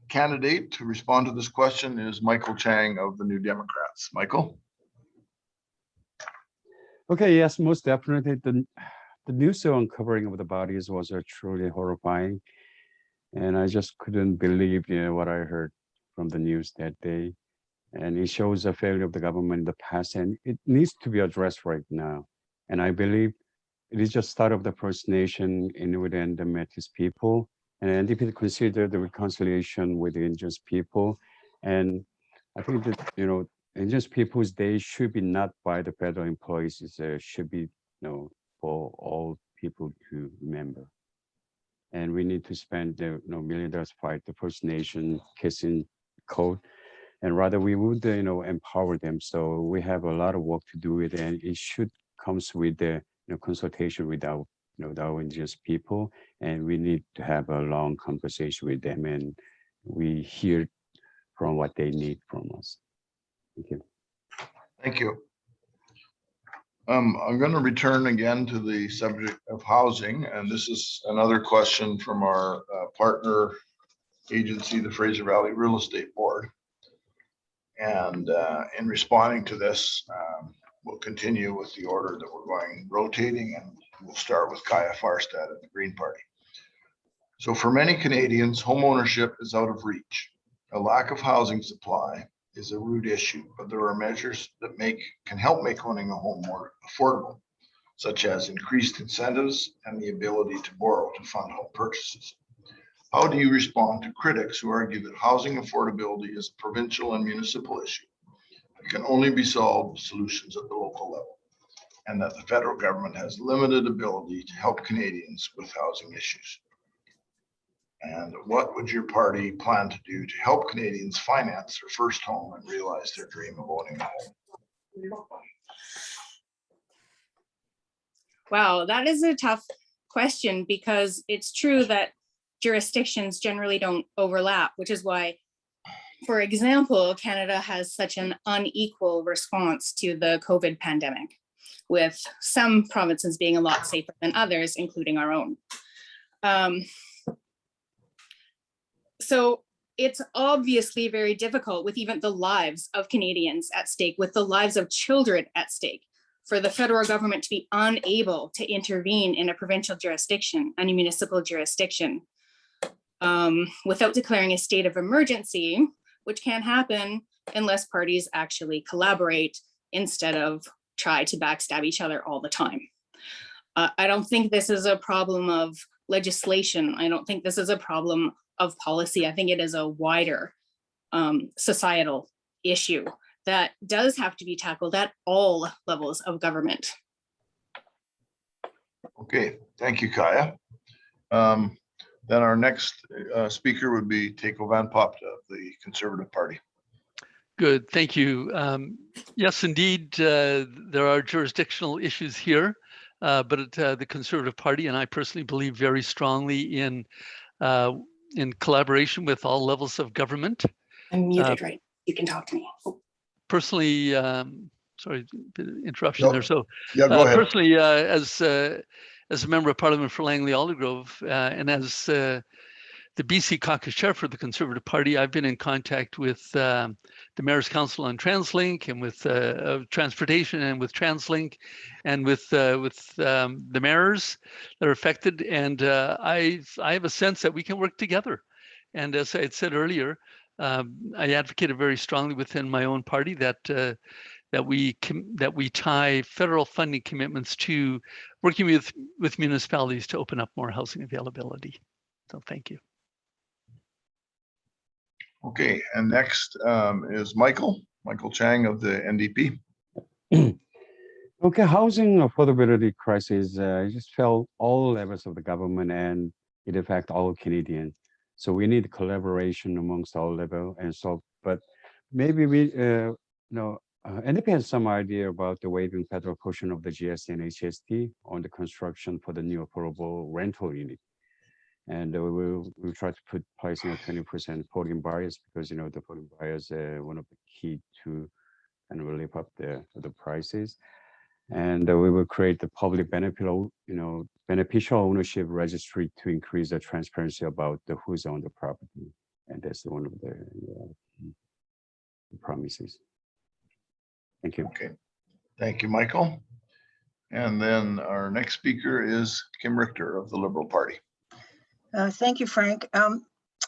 S2: candidate to respond to this question is Michael Chang of the New Democrats. Michael?
S4: Okay, yes, most definitely. The news uncovering of the bodies was truly horrifying. And I just couldn't believe what I heard from the news that day. And it shows a failure of the government in the past, and it needs to be addressed right now. And I believe it is just start of the First Nation, Inuit and the Métis people. And NDP consider the reconciliation with the Indigenous people. And I think that, Indigenous people's day should be not by the federal employees, it should be, for all people to remember. And we need to spend the $1 million fight the First Nation kissing code. And rather we would, empower them. So we have a lot of work to do with it, and it should comes with the consultation with our, our Indigenous people, and we need to have a long conversation with them, and we hear from what they need from us. Thank you.
S2: Thank you. I'm going to return again to the subject of housing, and this is another question from our partner agency, the Fraser Valley Real Estate Board. And in responding to this, we'll continue with the order that we're going rotating, and we'll start with Kaija Farstad of the Green Party. So for many Canadians, home ownership is out of reach. A lack of housing supply is a root issue, but there are measures that can help make owning a home more affordable. such as increased incentives and the ability to borrow to fund home purchases. How do you respond to critics who argue that housing affordability is a provincial and municipal issue that can only be solved with solutions at the local level, and that the federal government has limited ability to help Canadians with housing issues? And what would your party plan to do to help Canadians finance their first home and realize their dream of owning a home?
S6: Wow, that is a tough question, because it's true that jurisdictions generally don't overlap, which is why, for example, Canada has such an unequal response to the COVID pandemic, with some provinces being a lot safer than others, including our own. So it's obviously very difficult, with even the lives of Canadians at stake, with the lives of children at stake, for the federal government to be unable to intervene in a provincial jurisdiction, a municipal jurisdiction, without declaring a state of emergency, which can't happen unless parties actually collaborate instead of try to backstab each other all the time. I don't think this is a problem of legislation. I don't think this is a problem of policy. I think it is a wider societal issue that does have to be tackled at all levels of government.
S2: Okay, thank you, Kaija. Then our next speaker would be Tako van Poptal of the Conservative Party.
S7: Good, thank you. Yes, indeed, there are jurisdictional issues here, but the Conservative Party and I personally believe very strongly in collaboration with all levels of government.
S6: I'm muted, right? You can talk to me.
S7: Personally, sorry, interruption there. So
S2: yeah, go ahead.
S7: Personally, as a member of Parliament for Langley-Aldergrove and as the BC caucus chair for the Conservative Party, I've been in contact with the Mayor's Council on TransLink and with transportation and with TransLink and with the mayors that are affected. And I have a sense that we can work together. And as I had said earlier, I advocated very strongly within my own party that we tie federal funding commitments to working with municipalities to open up more housing availability. So thank you.
S2: Okay, and next is Michael Chang of the NDP.
S4: Okay, housing affordability crisis just felt all levels of the government, and it affects all Canadians. So we need collaboration amongst all levels and so. But maybe we, NDP has some idea about the waiving federal portion of the GST and HST on the construction for the new affordable rental unit. And we'll try to put pricing at 20% foreign buyers, because the foreign buyers are one of the key to kind of lift up the prices. And we will create the public beneficial ownership registry to increase the transparency about who's on the property. And that's one of the promises. Thank you.
S2: Okay, thank you, Michael. And then our next speaker is Kim Richter of the Liberal Party.
S5: Thank you, Frank.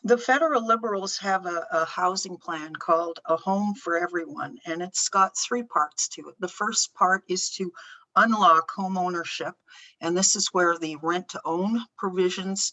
S5: The federal Liberals have a housing plan called A Home for Everyone, and it's got 3 parts to it. The first part is to unlock home ownership, and this is where the rent-to-own provisions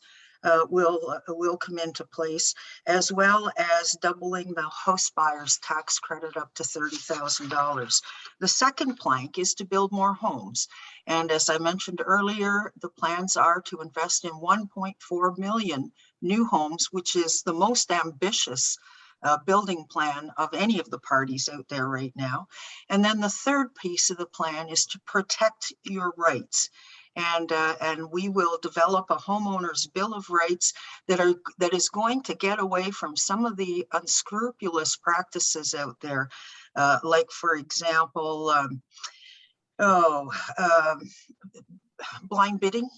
S5: will come into place, as well as doubling the house buyer's tax credit up to $30,000. The second plank is to build more homes. And as I mentioned earlier, the plans are to invest in 1.4 million new homes, which is the most ambitious building plan of any of the parties out there right now. And then the third piece of the plan is to protect your rights. And we will develop a homeowner's bill of rights that is going to get away from some of the unscrupulous practices out there, like, for example, blind bidding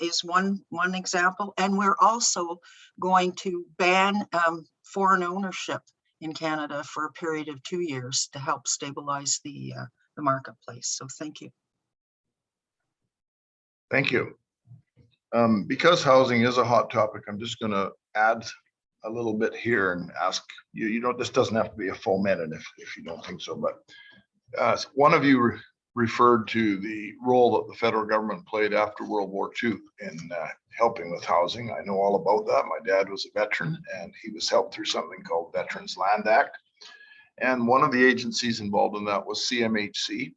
S5: is one example. And we're also going to ban foreign ownership in Canada for a period of 2 years to help stabilize the marketplace. So thank you.
S2: Thank you. Because housing is a hot topic, I'm just going to add a little bit here and ask you, this doesn't have to be a full minute if you don't think so, but one of you referred to the role that the federal government played after World War II in helping with housing. I know all about that. My dad was a veteran and he was helped through something called Veterans Land Act. And one of the agencies involved in that was CMHC.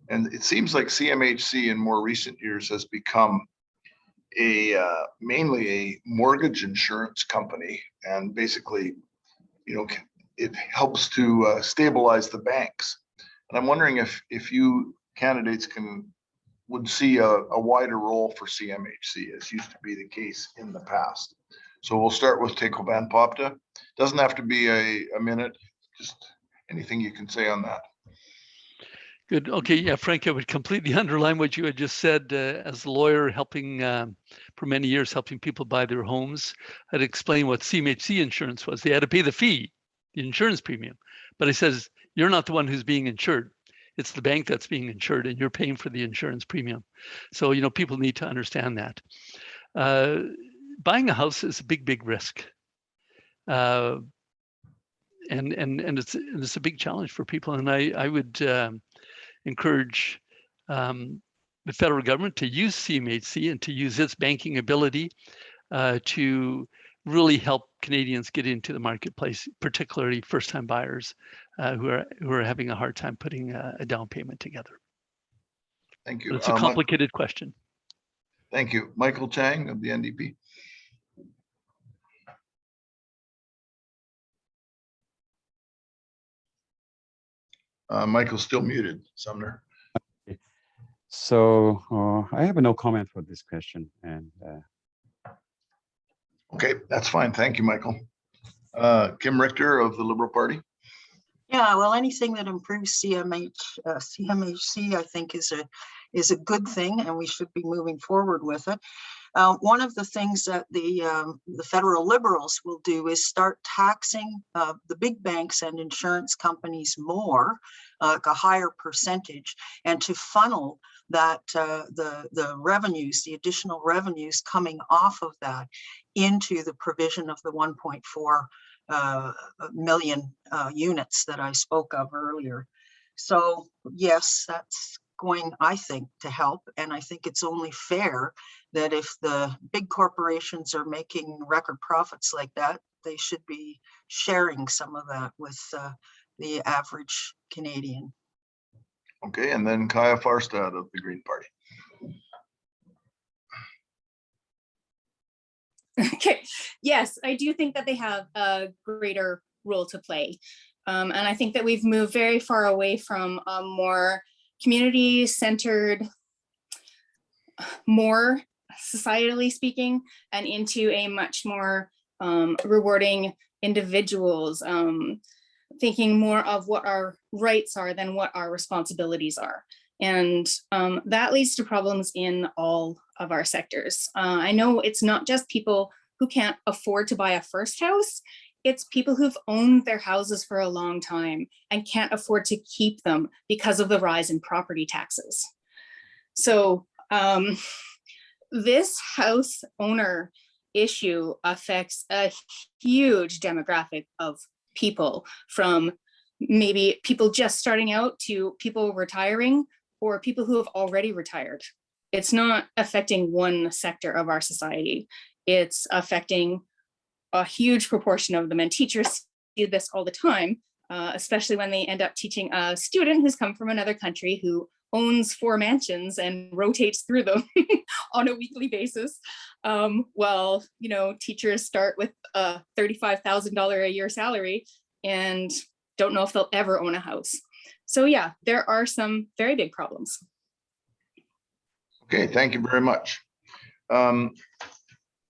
S2: And it seems like CMHC in more recent years has become mainly a mortgage insurance company. And basically, it helps to stabilize the banks. And I'm wondering if you candidates would see a wider role for CMHC, as used to be the case in the past. So we'll start with Tako van Popta. Doesn't have to be a minute, just anything you can say on that.
S7: Good. Okay. Yeah, Frank, I would completely underline what you had just said. As a lawyer, helping for many years, helping people buy their homes, I'd explain what CMHC insurance was. They had to pay the fee, the insurance premium. But he says, you're not the one who's being insured. It's the bank that's being insured and you're paying for the insurance premium. So, people need to understand that. Buying a house is a big, big risk. And it's a big challenge for people. And I would encourage the federal government to use CMHC and to use its banking ability to really help Canadians get into the marketplace, particularly first-time buyers who are having a hard time putting a down payment together.
S2: Thank you.
S7: But it's a complicated question.
S2: Thank you. Michael Chang of the NDP. Michael's still muted, Sumner.
S4: So I have no comment for this question. And
S2: okay, that's fine. Thank you, Michael. Kim Richter of the Liberal Party.
S5: Yeah, well, anything that improves CMHC, I think is a good thing, and we should be moving forward with it. One of the things that the federal Liberals will do is start taxing the big banks and insurance companies more, like a higher percentage, and to funnel that the revenues, the additional revenues coming off of that into the provision of the 1.4 million units that I spoke of earlier. So yes, that's going, I think, to help. And I think it's only fair that if the big corporations are making record profits like that, they should be sharing some of that with the average Canadian.
S2: Okay, and then Kaija Farstad of the Green Party.
S6: Okay, yes, I do think that they have a greater role to play. And I think that we've moved very far away from a more community-centered, more societally speaking, and into a much more rewarding individuals, thinking more of what our rights are than what our responsibilities are. And that leads to problems in all of our sectors. I know it's not just people who can't afford to buy a first house, it's people who've owned their houses for a long time and can't afford to keep them because of the rise in property taxes. So this house owner issue affects a huge demographic of people, from maybe people just starting out to people retiring or people who have already retired. It's not affecting one sector of our society. It's affecting a huge proportion of them, and teachers see this all the time, especially when they end up teaching a student who's come from another country who owns 4 mansions and rotates through them on a weekly basis. Well, teachers start with a $35,000 a year salary and don't know if they'll ever own a house. So yeah, there are some very big problems.
S2: Okay, thank you very much.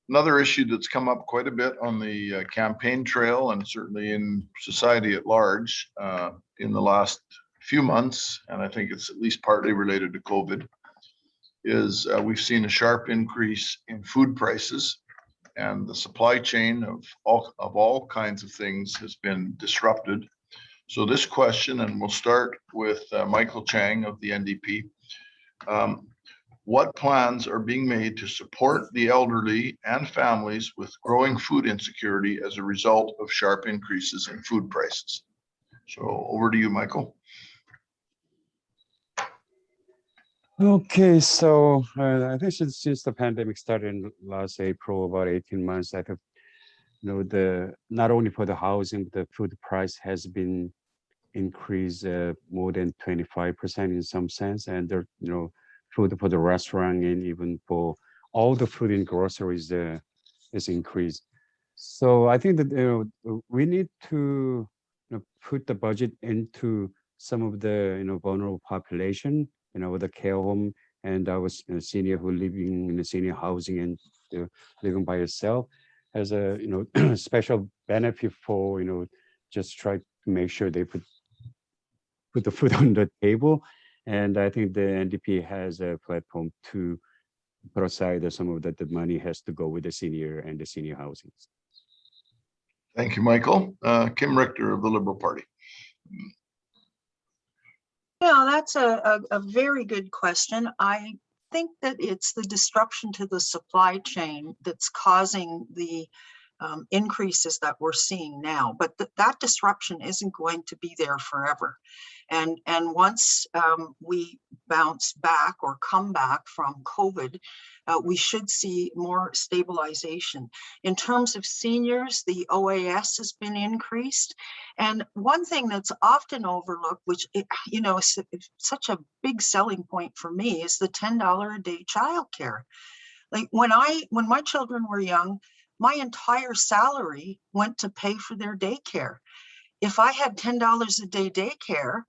S2: Another issue that's come up quite a bit on the campaign trail, and certainly in society at large in the last few months, and I think it's at least partly related to COVID, is we've seen a sharp increase in food prices, and the supply chain of all kinds of things has been disrupted. So this question, and we'll start with Michael Chang of the NDP. What plans are being made to support the elderly and families with growing food insecurity as a result of sharp increases in food prices? So over to you, Michael.
S4: Okay, so I think since the pandemic started in last April, about 18 months, I think, not only for the housing, but the food price has been increased more than 25% in some sense, and there, food for the restaurant and even for all the food in groceries is increased. So I think that we need to put the budget into some of the vulnerable population, with the care home and our senior who living in the senior housing and living by yourself as a special benefit for just try to make sure they put the food on the table. And I think the NDP has a platform to put aside some of that the money has to go with the senior and the senior housing.
S2: Thank you, Michael. Kim Richter of the Liberal Party.
S5: Yeah, that's a very good question. I think that it's the disruption to the supply chain that's causing the increases that we're seeing now, but that disruption isn't going to be there forever. And once we bounce back or come back from COVID, we should see more stabilization. In terms of seniors, the OAS has been increased. And one thing that's often overlooked, which is such a big selling point for me, is the $10 a day childcare. Like when my children were young, my entire salary went to pay for their daycare. If I had $10 a day daycare,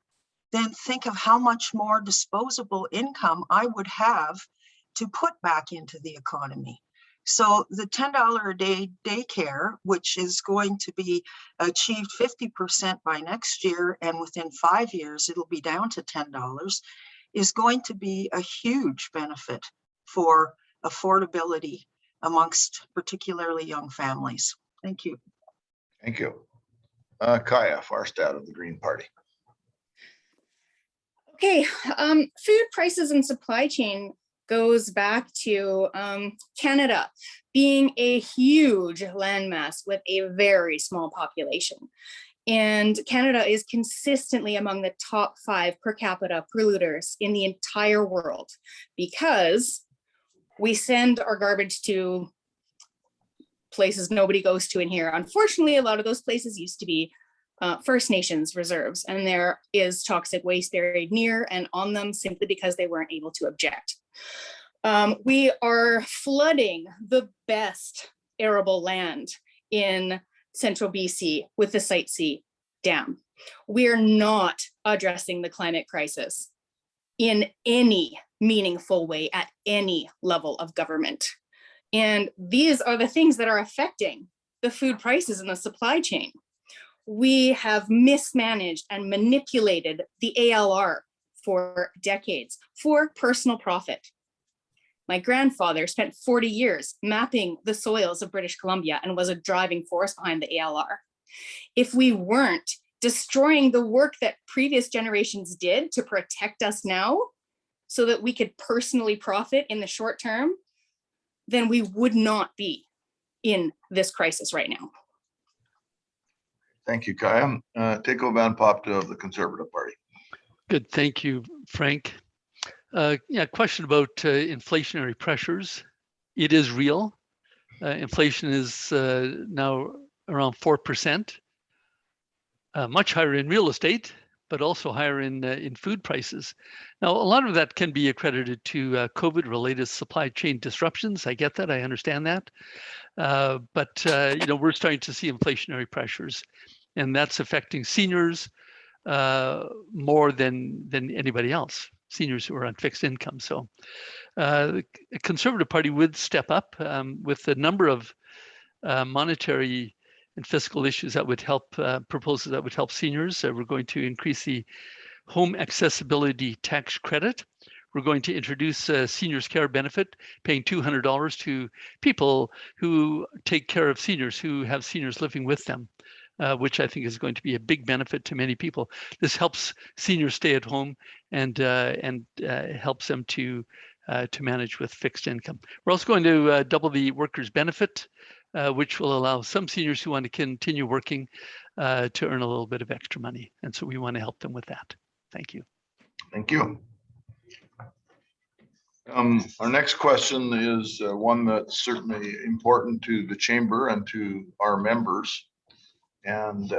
S5: then think of how much more disposable income I would have to put back into the economy. So the $10 a day daycare, which is going to be achieved 50% by next year, and within 5 years, it'll be down to $10, is going to be a huge benefit for affordability amongst particularly young families. Thank you.
S2: Thank you. Kaija, Farstad of the Green Party.
S6: Okay, food prices and supply chain goes back to Canada being a huge landmass with a very small population. And Canada is consistently among the top 5 per capita polluters in the entire world because we send our garbage to places nobody goes to in here. Unfortunately, a lot of those places used to be First Nations reserves, and there is toxic waste buried near and on them simply because they weren't able to object. We are flooding the best arable land in central BC with the Site C Dam. We are not addressing the climate crisis in any meaningful way at any level of government. And these are the things that are affecting the food prices and the supply chain. We have mismanaged and manipulated the ALR for decades for personal profit. My grandfather spent 40 years mapping the soils of British Columbia and was a driving force behind the ALR. If we weren't destroying the work that previous generations did to protect us now so that we could personally profit in the short term, then we would not be in this crisis right now.
S2: Thank you, Kaija. Tako van Poptal of the Conservative Party.
S7: Good, thank you, Frank. Question about inflationary pressures. It is real. Inflation is now around 4%, much higher in real estate, but also higher in food prices. Now, a lot of that can be accredited to COVID-related supply chain disruptions. I get that, I understand that. But we're starting to see inflationary pressures, and that's affecting seniors more than anybody else, seniors who are on fixed income. So the Conservative Party would step up with a number of monetary and fiscal issues that would help, proposals that would help seniors. We're going to increase the home accessibility tax credit. We're going to introduce a seniors care benefit, paying $200 to people who take care of seniors, who have seniors living with them, which I think is going to be a big benefit to many people. This helps seniors stay at home and helps them to manage with fixed income. We're also going to double the workers' benefit, which will allow some seniors who want to continue working to earn a little bit of extra money. And so we want to help them with that. Thank you.
S2: Thank you. Our next question is one that's certainly important to the chamber and to our members. And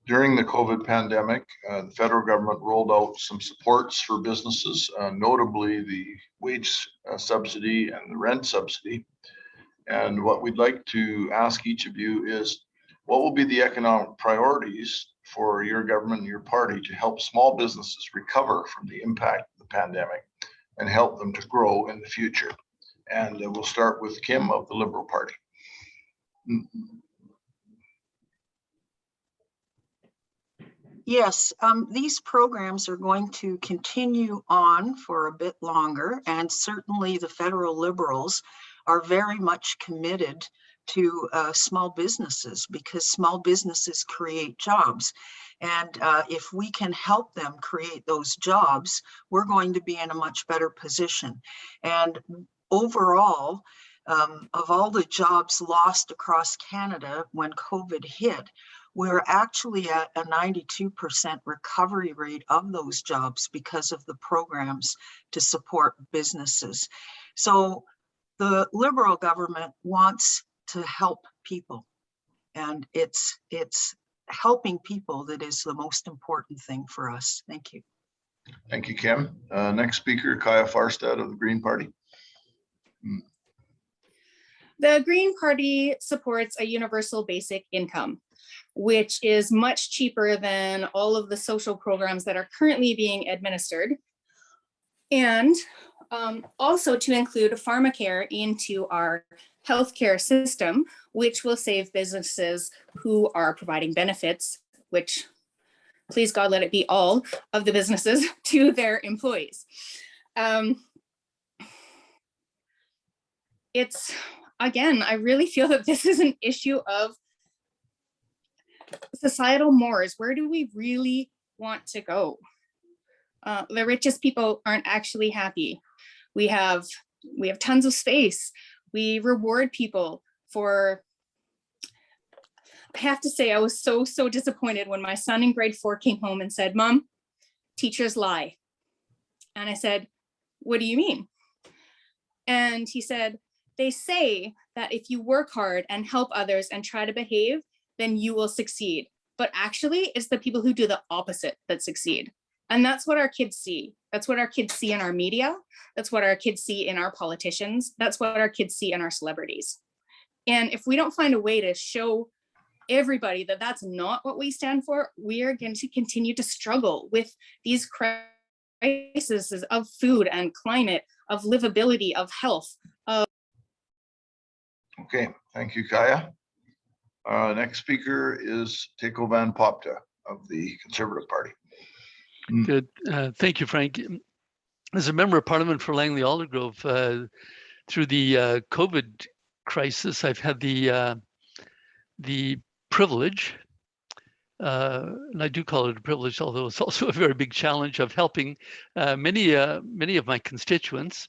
S2: during the COVID pandemic, the federal government rolled out some supports for businesses, notably the wage subsidy and the rent subsidy. And what we'd like to ask each of you is, what will be the economic priorities for your government and your party to help small businesses recover from the impact of the pandemic and help them to grow in the future? And we'll start with Kim of the Liberal Party.
S5: Yes, these programs are going to continue on for a bit longer, and certainly the federal Liberals are very much committed to small businesses, because small businesses create jobs. And if we can help them create those jobs, we're going to be in a much better position. And overall, of all the jobs lost across Canada when COVID hit, we're actually at a 92% recovery rate of those jobs because of the programs to support businesses. So the Liberal government wants to help people, and it's helping people that is the most important thing for us. Thank you.
S2: Thank you, Kim. Next speaker, Kaija Farstad of the Green Party.
S6: The Green Party supports a universal basic income, which is much cheaper than all of the social programs that are currently being administered. And also to include pharmacare into our healthcare system, which will save businesses who are providing benefits, which, please God, let it be all of the businesses, to their employees. It's, again, I really feel that this is an issue of societal mores. Where do we really want to go? The richest people aren't actually happy. We have tons of space. We reward people for, I have to say, I was so disappointed when my son in grade 4 came home and said, "Mom, teachers lie." And I said, "What do you mean?" And he said, "They say that if you work hard and help others and try to behave, then you will succeed. But actually, it's the people who do the opposite that succeed." And that's what our kids see. That's what our kids see in our media. That's what our kids see in our politicians. That's what our kids see in our celebrities. And if we don't find a way to show everybody that that's not what we stand for, we are going to continue to struggle with these crises of food and climate, of livability, of health.
S2: Okay, thank you, Kaija. Next speaker is Tako van Poptal of the Conservative Party.
S7: Good. Thank you, Frank. As a member of Parliament for Langley-Aldergrove, through the COVID crisis, I've had the privilege, and I do call it a privilege, although it's also a very big challenge, of helping many of my constituents,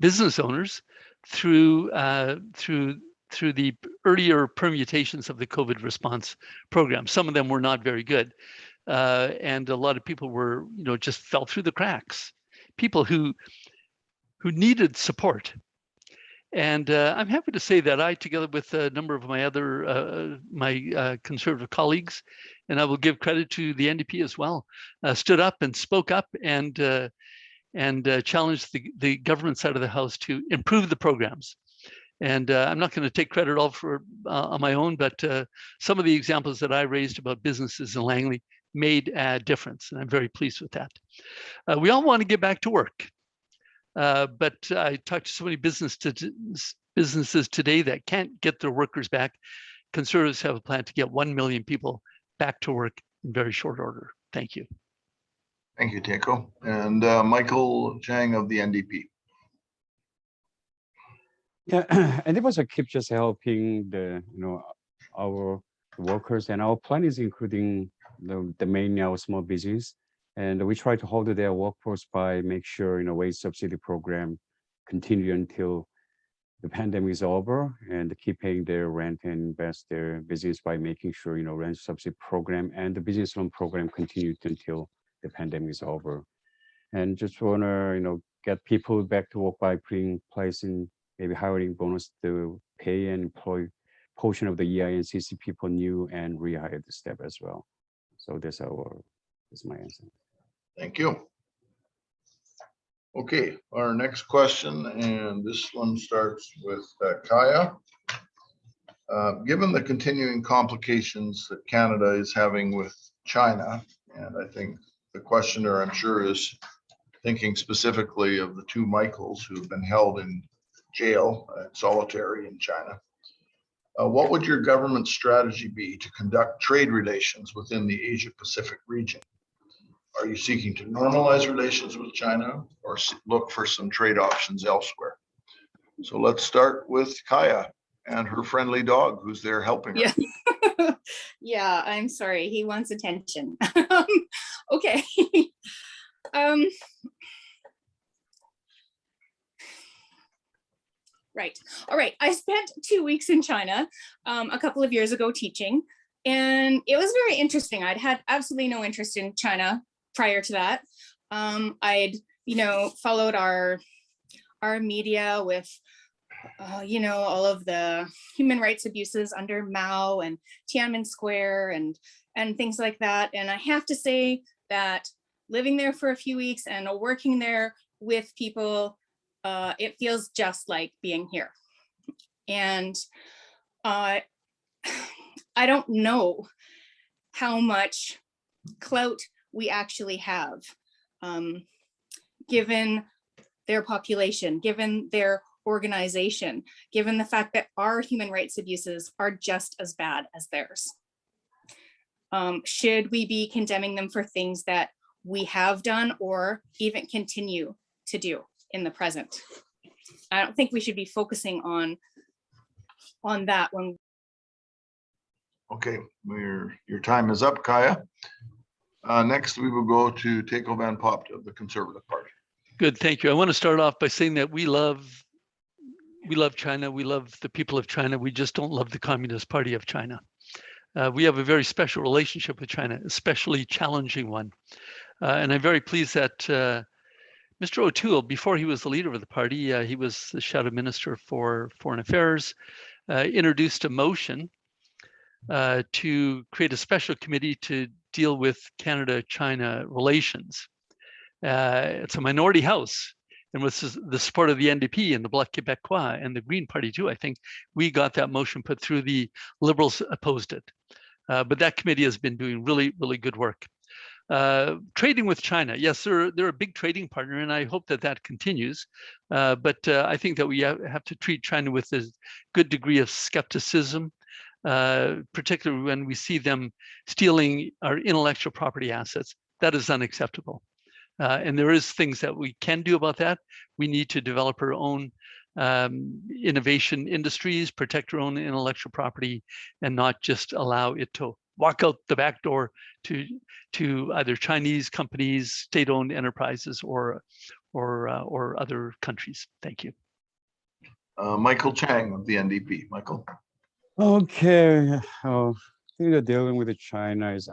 S7: business owners, through the earlier permutations of the COVID response program. Some of them were not very good. And a lot of people were, just fell through the cracks. People who needed support. And I'm happy to say that I, together with a number of my other Conservative colleagues, and I will give credit to the NDP as well, stood up and spoke up and challenged the government side of the House to improve the programs. And I'm not going to take credit all for on my own, but some of the examples that I raised about businesses in Langley made a difference, and I'm very pleased with that. We all want to get back to work, but I talked to so many businesses today that can't get their workers back. Conservatives have a plan to get 1 million people back to work in very short order. Thank you.
S2: Thank you, Tako. And Michael Chang of the NDP.
S4: Yeah, and it was a keep just helping our workers, and our plan is including the main our small business, and we try to hold their workforce by make sure wage subsidy program continue until the pandemic is over, and keep paying their rent and invest their business by making sure rent subsidy program and the business loan program continued until the pandemic is over. And just wanna get people back to work by putting place in maybe hiring bonus to pay and employ portion of the EINCC people new and rehire the staff as well. So that's my answer.
S2: Thank you. Okay, our next question, and this one starts with Kaija. Given the continuing complications that Canada is having with China, and I think the questioner, I'm sure, is thinking specifically of the two Michaels who have been held in jail, solitary in China. What would your government strategy be to conduct trade relations within the Asia Pacific region? Are you seeking to normalize relations with China or look for some trade options elsewhere? So let's start with Kaija and her friendly dog who's there helping her.
S6: Yeah. Yeah, I'm sorry. He wants attention. Okay. Right. All right. I spent 2 weeks in China a couple of years ago teaching, and it was very interesting. I'd had absolutely no interest in China prior to that. I'd, followed our media with, all of the human rights abuses under Mao and Tiananmen Square and things like that. And I have to say that living there for a few weeks and working there with people, it feels just like being here. And I don't know how much clout we actually have, given their population, given their organization, given the fact that our human rights abuses are just as bad as theirs. Should we be condemning them for things that we have done or even continue to do in the present? I don't think we should be focusing on that when.
S2: Okay, your time is up, Kaija. Next, we will go to Tako van Poptal of the Conservative Party.
S7: Good, thank you. I want to start off by saying that we love China. We love the people of China. We just don't love the Communist Party of China. We have a very special relationship with China, especially challenging one. And I'm very pleased that Mr. O'Toole, before he was the leader of the party, he was the Shadow Minister for Foreign Affairs, introduced a motion to create a special committee to deal with Canada-China relations. It's a minority house, and with the support of the NDP and the Bloc Québécois and the Green Party too, I think we got that motion put through. The Liberals opposed it. But that committee has been doing really, really good work. Trading with China, yes, they're a big trading partner, and I hope that continues. But I think that we have to treat China with a good degree of skepticism, particularly when we see them stealing our intellectual property assets. That is unacceptable. And there is things that we can do about that. We need to develop our own innovation industries, protect our own intellectual property, and not just allow it to walk out the back door to either Chinese companies, state-owned enterprises, or other countries. Thank you.
S2: Michael Chang of the NDP. Michael.
S4: Okay. I think that dealing with China is,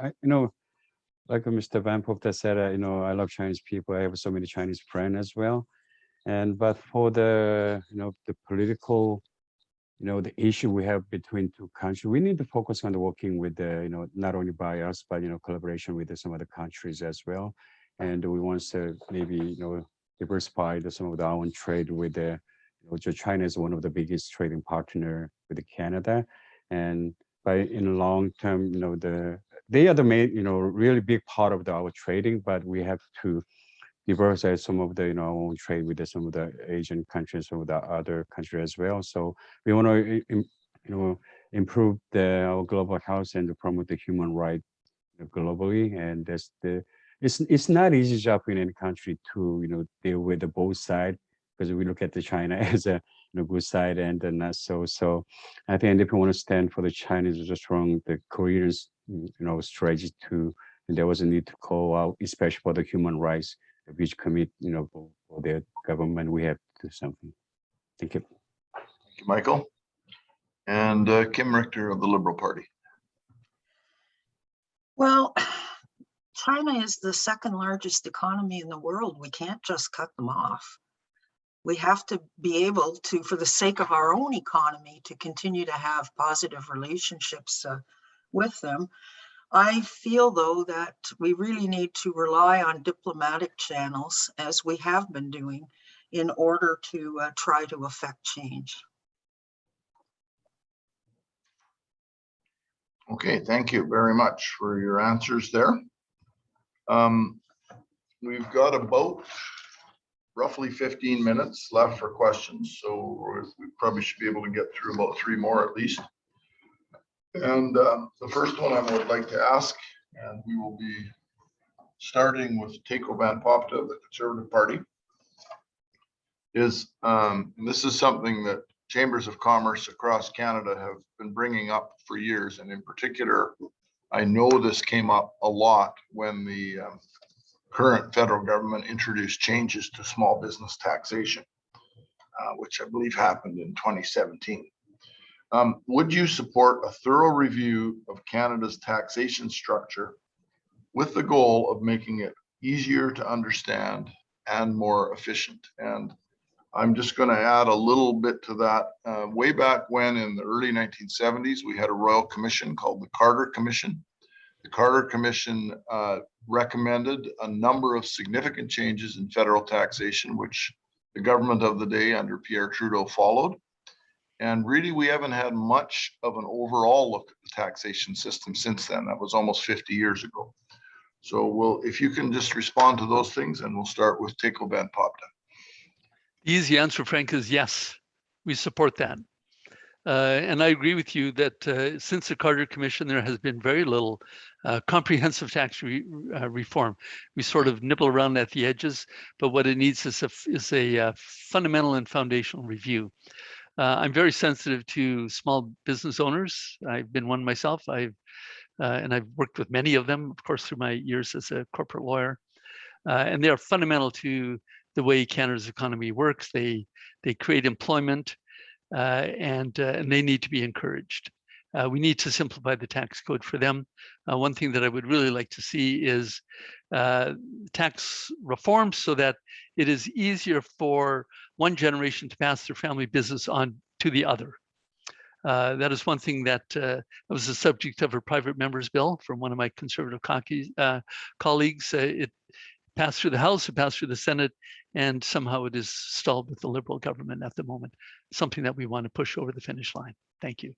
S4: like Mr. Van Poptal said, I love Chinese people. I have so many Chinese friends as well. But for the, the political, the issue we have between two countries, we need to focus on working with the, not only by us, but, collaboration with some other countries as well. And we want to maybe, diversify some of our own trade with the, China is one of the biggest trading partner with Canada. And in the long term, they are the main, really big part of our trading, but we have to diversify some of the, our own trade with some of the Asian countries, some of the other countries as well. So we want to, improve our global health and promote the human rights globally. And that's it's not easy job in any country to, deal with the both sides, because we look at the China as a good side and not so. So I think if we want to stand for the Chinese as a strong, the Koreans, strategy too, and there was a need to call out, especially for the human rights, which commit, for their government, we have to do something. Thank you.
S2: Thank you, Michael. And Kim Richter of the Liberal Party.
S5: Well, China is the second largest economy in the world. We can't just cut them off. we have to be able to, for the sake of our own economy, to continue to have positive relationships with them. I feel, though, that we really need to rely on diplomatic channels, as we have been doing, in order to try to affect change.
S2: Okay, thank you very much for your answers there. We've got about roughly 15 minutes left for questions, so we probably should be able to get through about 3 more at least. And the first one I would like to ask, and we will be starting with Tako van Poptal of the Conservative Party, is this is something that chambers of commerce across Canada have been bringing up for years, and in particular, I know this came up a lot when the current federal government introduced changes to small business taxation, which I believe happened in 2017. Would you support a thorough review of Canada's taxation structure with the goal of making it easier to understand and more efficient? And I'm just going to add a little bit to that. Way back when, in the early 1970s, we had a royal commission called the Carter Commission. The Carter Commission recommended a number of significant changes in federal taxation, which the government of the day under Pierre Trudeau followed. And really, we haven't had much of an overall look at the taxation system since then. That was almost 50 years ago. So if you can just respond to those things, and we'll start with Tako van Poptal.
S7: The easy answer, Frank, is yes, we support that. And I agree with you that since the Carter Commission, there has been very little comprehensive tax reform. We sort of nibble around at the edges, but what it needs is a fundamental and foundational review. I'm very sensitive to small business owners. I've been one myself. And I've worked with many of them, of course, through my years as a corporate lawyer. And they are fundamental to the way Canada's economy works. They create employment, and they need to be encouraged. We need to simplify the tax code for them. One thing that I would really like to see is tax reform so that it is easier for one generation to pass their family business on to the other. That is one thing that was the subject of a private member's bill from one of my Conservative colleagues. It passed through the House, it passed through the Senate, and somehow it is stalled with the Liberal government at the moment. Something that we want to push over the finish line. Thank you.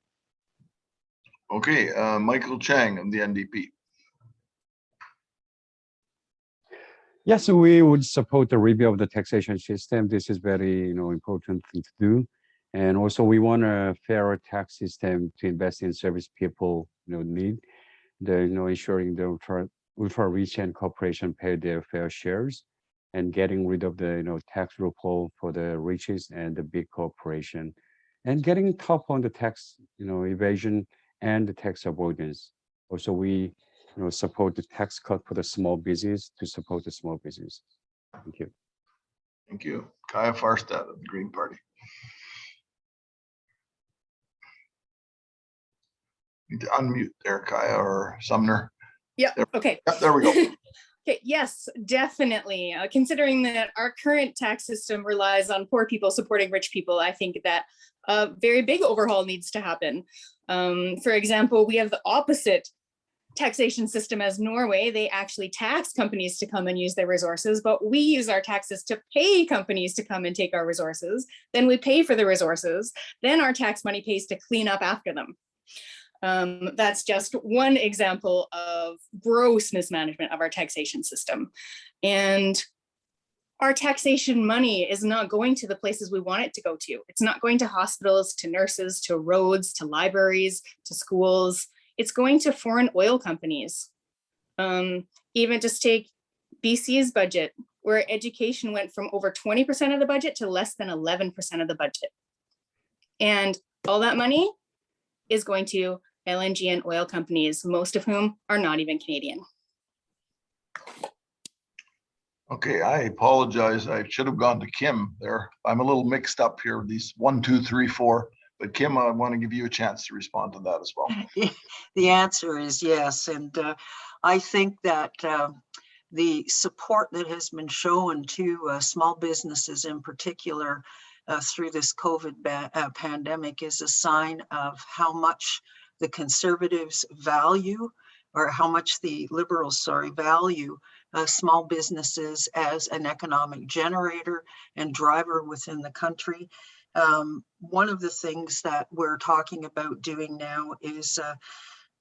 S2: Okay, Michael Chang of the NDP.
S4: Yes, we would support the review of the taxation system. This is very, important thing to do. And also we want a fairer tax system to invest in service people, need. Ensuring the ultra rich and corporation pay their fair shares, and getting rid of the tax loophole for the richest and the big corporation, and getting tough on the tax evasion and the tax avoidance. Also, we support the tax cut for the small business to support the small business. Thank you.
S2: Thank you. Kaija Farstad of the Green Party. Need to unmute there, Kaija or Sumner.
S6: Yeah, okay.
S2: Yep, there we go.
S6: Okay, yes, definitely. Considering that our current tax system relies on poor people supporting rich people, I think that a very big overhaul needs to happen. For example, we have the opposite taxation system as Norway. They actually tax companies to come and use their resources, but we use our taxes to pay companies to come and take our resources. Then we pay for the resources. Then our tax money pays to clean up after them. That's just one example of gross mismanagement of our taxation system. And our taxation money is not going to the places we want it to go to. It's not going to hospitals, to nurses, to roads, to libraries, to schools. It's going to foreign oil companies. Even just take BC's budget, where education went from over 20% of the budget to less than 11% of the budget. And all that money is going to LNG and oil companies, most of whom are not even Canadian.
S2: Okay, I apologize. I should have gone to Kim there. I'm a little mixed up here with these 1, 2, 3, 4. But Kim, I want to give you a chance to respond to that as well.
S5: The answer is yes. And I think that the support that has been shown to small businesses in particular through this COVID pandemic is a sign of how much the Conservatives value, or how much the Liberals, value small businesses as an economic generator and driver within the country. One of the things that we're talking about doing now is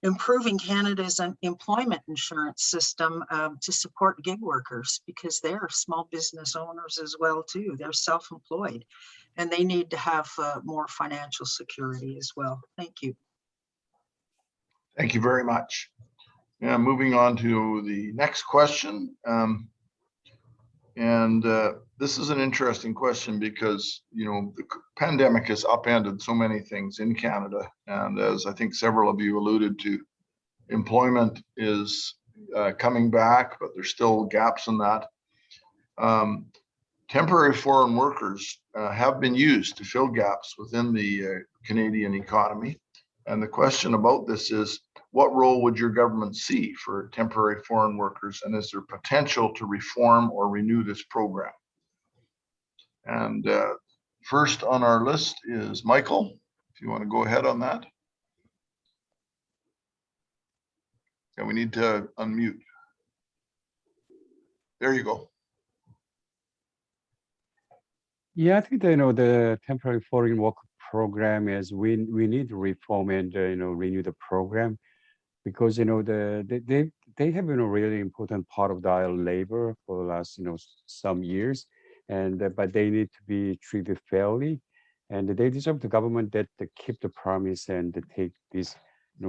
S5: improving Canada's employment insurance system to support gig workers, because they're small business owners as well too. They're self-employed and they need to have more financial security as well. Thank you.
S2: Thank you very much. Yeah, moving on to the next question. This is an interesting question because, the pandemic has upended so many things in Canada. And as I think several of you alluded to, employment is coming back, but there's still gaps in that. Temporary foreign workers have been used to fill gaps within the Canadian economy. And the question about this is, what role would your government see for temporary foreign workers? And is there potential to reform or renew this program? And first on our list is Michael, if you want to go ahead on that. Yeah, we need to unmute. There you go.
S4: Yeah, I think the temporary foreign worker program is we need to reform and renew the program, because they have been a really important part of our labor for the last some years, and but they need to be treated fairly, and they deserve the government that keep the promise and take this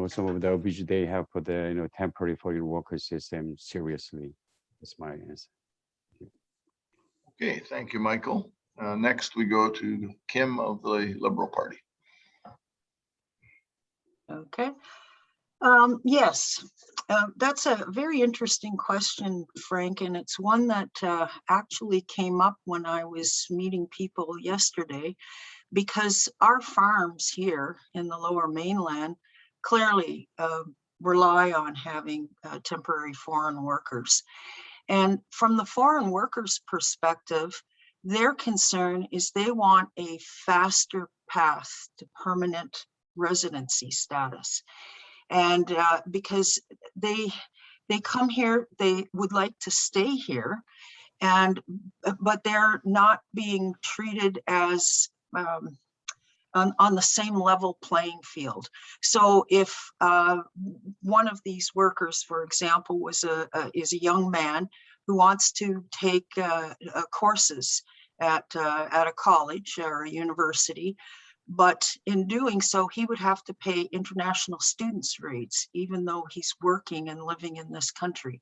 S4: some of the abuse they have for the temporary foreign worker system seriously. That's my answer.
S2: Okay, thank you, Michael. Next, we go to Kim of the Liberal Party.
S5: Okay. Yes, that's a very interesting question, Frank, and it's one that actually came up when I was meeting people yesterday, because our farms here in the Lower Mainland clearly rely on having temporary foreign workers. And from the foreign workers' perspective, their concern is they want a faster path to permanent residency status. And because they come here, they would like to stay here, but they're not being treated as on the same level playing field. So if one of these workers, for example, is a young man who wants to take courses at a college or a university, but in doing so, he would have to pay international students rates, even though he's working and living in this country.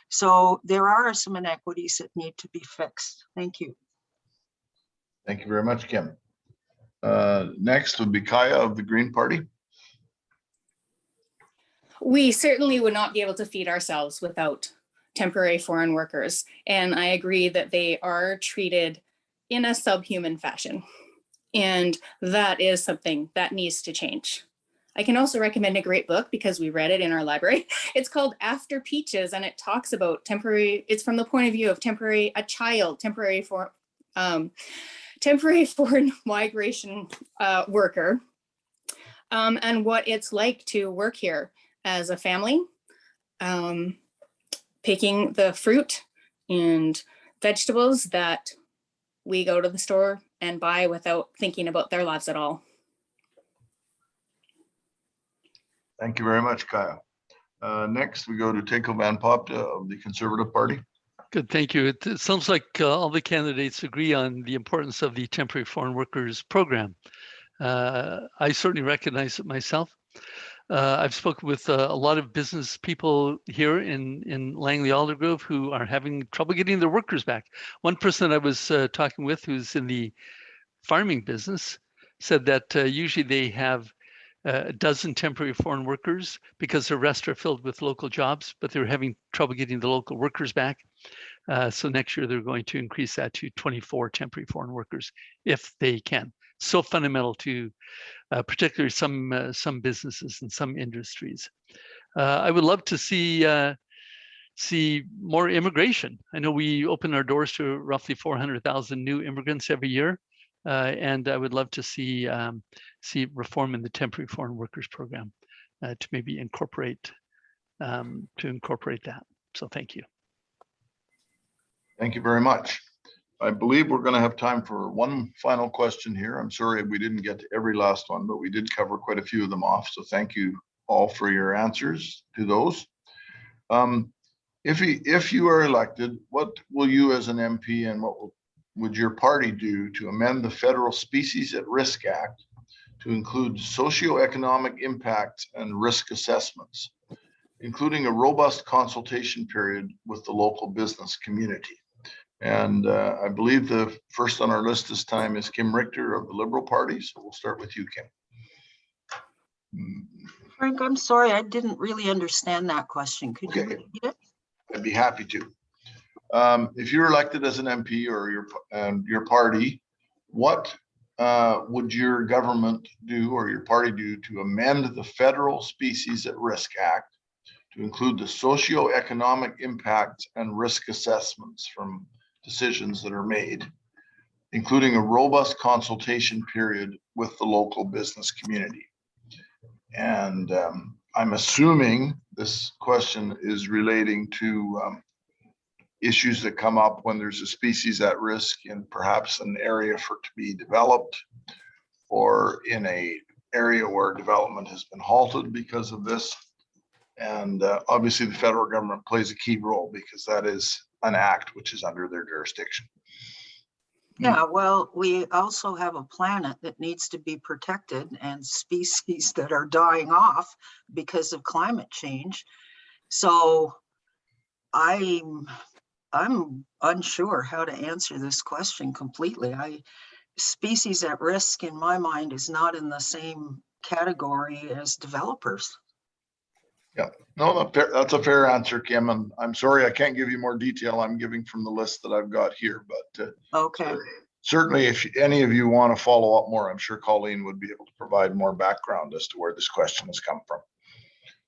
S5: So there are some inequities that need to be fixed. Thank you.
S2: Thank you very much, Kim. Next would be Kaija of the Green Party.
S6: We certainly would not be able to feed ourselves without temporary foreign workers. And I agree that they are treated in a subhuman fashion. And that is something that needs to change. I can also recommend a great book because we read it in our library. It's called After Peaches, and it talks about it's from the point of view of temporary foreign migration worker, and what it's like to work here as a family, picking the fruit and vegetables that we go to the store and buy without thinking about their lives at all.
S2: Thank you very much, Kaija. Next, we go to Tako van Poptal of the Conservative Party.
S7: Good, thank you. It sounds like all the candidates agree on the importance of the temporary foreign workers program. I certainly recognize it myself. I've spoken with a lot of business people here in Langley-Aldergrove who are having trouble getting their workers back. One person I was talking with who's in the farming business said that usually they have a dozen temporary foreign workers because the rest are filled with local jobs, but they're having trouble getting the local workers back. So next year they're going to increase that to 24 temporary foreign workers if they can. So fundamental to particularly some businesses and some industries. I would love to see see more immigration. I know we open our doors to roughly 400,000 new immigrants every year, and I would love to see reform in the temporary foreign workers program to maybe incorporate that. So thank you.
S2: Thank you very much. I believe we're going to have time for one final question here. I'm sorry we didn't get to every last one, but we did cover quite a few of them off. So thank you all for your answers to those. If you are elected, what will you as an MP and what would your party do to amend the Federal Species at Risk Act to include socioeconomic impacts and risk assessments, including a robust consultation period with the local business community? And I believe the first on our list this time is Kim Richter of the Liberal Party. So we'll start with you, Kim.
S5: Frank, I'm sorry, I didn't really understand that question. Could you repeat it?
S2: I'd be happy to. If you're elected as an MP or your party, what would your government do or your party do to amend the Federal Species at Risk Act to include the socioeconomic impacts and risk assessments from decisions that are made, including a robust consultation period with the local business community? And I'm assuming this question is relating to issues that come up when there's a species at risk in perhaps an area for it to be developed, or in a area where development has been halted because of this. And obviously the federal government plays a key role because that is an act which is under their jurisdiction.
S5: Yeah, well, we also have a planet that needs to be protected and species that are dying off because of climate change. So I'm unsure how to answer this question completely. Species at risk in my mind is not in the same category as developers.
S2: Yeah, no, that's a fair answer, Kim. And I'm sorry I can't give you more detail. I'm giving from the list that I've got here, but
S5: okay.
S2: Certainly if any of you want to follow up more, I'm sure Colleen would be able to provide more background as to where this question has come from.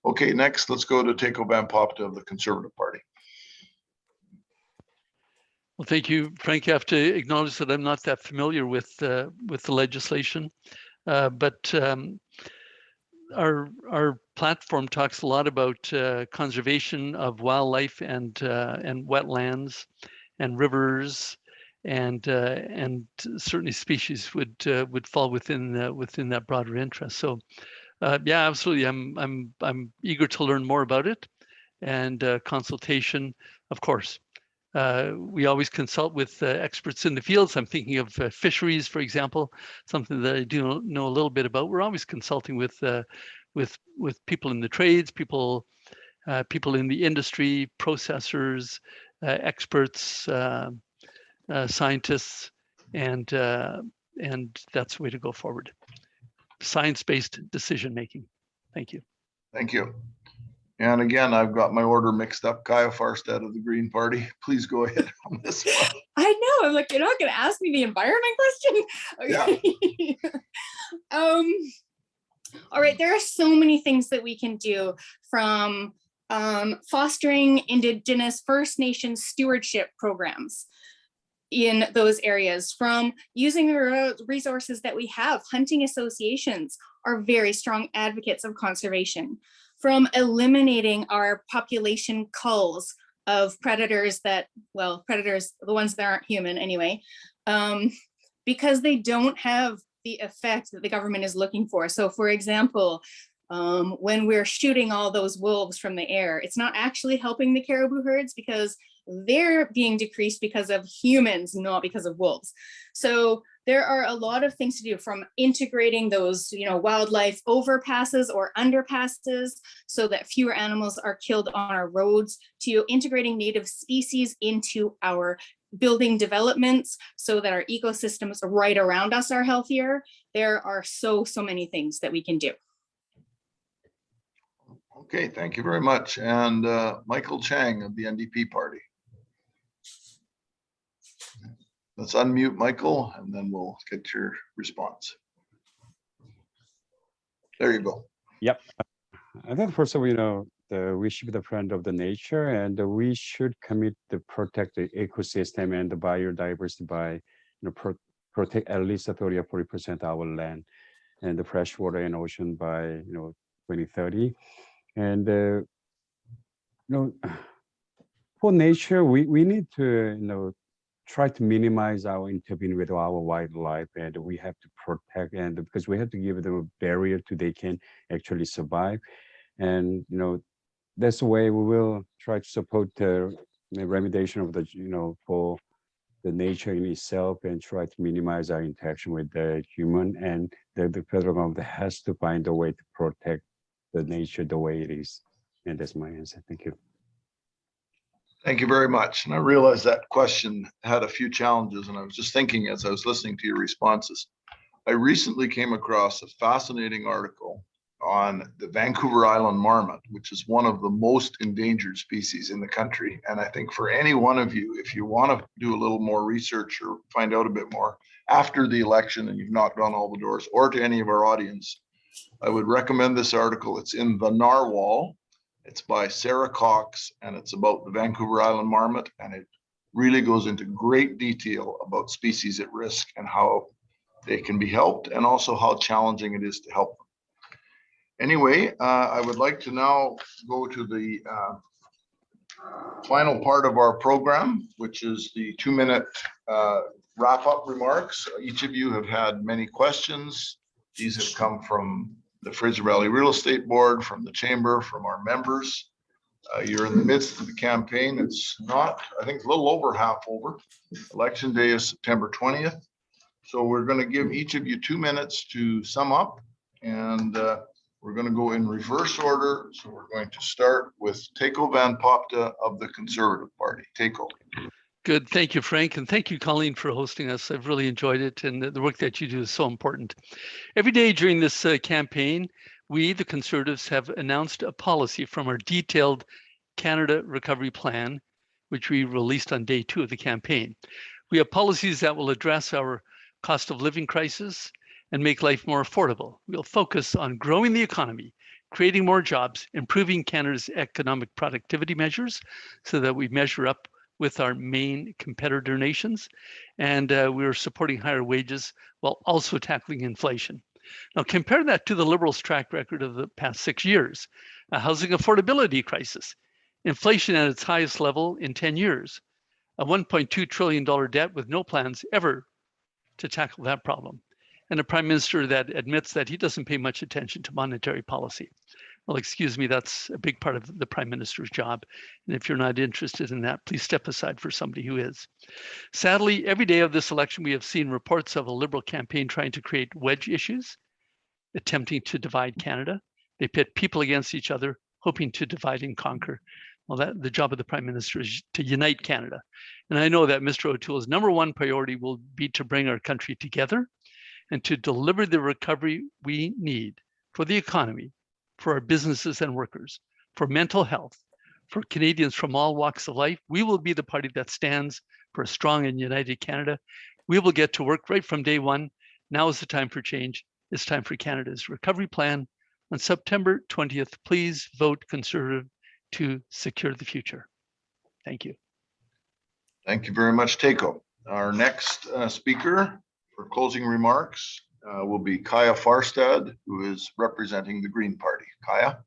S2: Okay, next, let's go to Tako Poptal of the Conservative Party.
S7: Well, thank you, Frank. I have to acknowledge that I'm not that familiar with the legislation, but our platform talks a lot about conservation of wildlife and wetlands and rivers, and certainly species would fall within that broader interest. So yeah, absolutely. I'm eager to learn more about it, and consultation, of course. We always consult with experts in the fields. I'm thinking of fisheries, for example, something that I do know a little bit about. We're always consulting with people in the trades, people in the industry, processors, experts, scientists, and that's the way to go forward. Science-based decision making. Thank you.
S2: Thank you. And again, I've got my order mixed up. Kaija Farstad of the Green Party. Please go ahead on this one.
S6: I know. I'm like, you're not going to ask me the environment question? Okay. Yeah. All right. There are so many things that we can do, from fostering Indigenous First Nations stewardship programs in those areas, from using the resources that we have. Hunting associations are very strong advocates of conservation, from eliminating our population culls of predators predators, the ones that aren't human anyway, because they don't have the effect that the government is looking for. So for example, when we're shooting all those wolves from the air, it's not actually helping the caribou herds because they're being decreased because of humans, not because of wolves. So there are a lot of things to do, from integrating those, wildlife overpasses or underpasses so that fewer animals are killed on our roads, to integrating native species into our building developments so that our ecosystems right around us are healthier. There are so many things that we can do.
S2: Okay, thank you very much. And Michael Chang of the NDP Party. Let's unmute Michael, and then we'll get your response. There you go.
S4: Yep. I think first of all, we should be the friend of the nature, and we should commit to protect the ecosystem and the biodiversity by, protect at least 30 or 40% our land and the fresh water and ocean by 2030. And for nature, we need to try to minimize our intervene with our wildlife, and we have to protect, and because we have to give them a barrier to they can actually survive. And that's the way we will try to support the remediation of the for the nature in itself, and try to minimize our interaction with the human. And the federal government has to find a way to protect the nature the way it is. And that's my answer. Thank you.
S2: Thank you very much. And I realized that question had a few challenges, and I was just thinking as I was listening to your responses. I recently came across a fascinating article on the Vancouver Island marmot, which is one of the most endangered species in the country. And I think for any one of you, if you want to do a little more research or find out a bit more after the election and you've knocked on all the doors, or to any of our audience, I would recommend this article. It's in the Narwhal. It's by Sarah Cox, and it's about the Vancouver Island marmot, and it really goes into great detail about species at risk and how they can be helped, and also how challenging it is to help them. Anyway, I would like to now go to the final part of our program, which is the 2-minute wrap-up remarks. Each of you have had many questions. These have come from the Fraser Valley Real Estate Board, from the Chamber, from our members. You're in the midst of the campaign. It's not, I think, a little over half over. Election day is September 20th. So we're going to give each of you 2 minutes to sum up, and we're going to go in reverse order. So we're going to start with Tako van Popta of the Conservative Party. Tako.
S7: Good. Thank you, Frank. And thank you, Colleen, for hosting us. I've really enjoyed it. And the work that you do is so important. Every day during this campaign, we, the Conservatives, have announced a policy from our detailed Canada Recovery Plan, which we released on day 2 of the campaign. We have policies that will address our cost of living crisis and make life more affordable. We'll focus on growing the economy, creating more jobs, improving Canada's economic productivity measures so that we measure up with our main competitor nations, and we're supporting higher wages while also tackling inflation. Now compare that to the Liberals' track record of the past 6 years, a housing affordability crisis, inflation at its highest level in 10 years, a $1.2 trillion debt with no plans ever to tackle that problem, and a prime minister that admits that he doesn't pay much attention to monetary policy. Well, excuse me, that's a big part of the prime minister's job. And if you're not interested in that, please step aside for somebody who is. Sadly, every day of this election, we have seen reports of a Liberal campaign trying to create wedge issues, attempting to divide Canada. They pit people against each other, hoping to divide and conquer. Well, the job of the prime minister is to unite Canada. And I know that Mr. O'Toole's #1 priority will be to bring our country together and to deliver the recovery we need for the economy, for our businesses and workers, for mental health, for Canadians from all walks of life. We will be the party that stands for a strong and united Canada. We will get to work right from day 1. Now is the time for change. It's time for Canada's recovery plan. On September 20th, please vote Conservative to secure the future. Thank you.
S2: Thank you very much, Tako. Our next speaker for closing remarks will be Kaija Farstad, who is representing the Green Party. Kaija.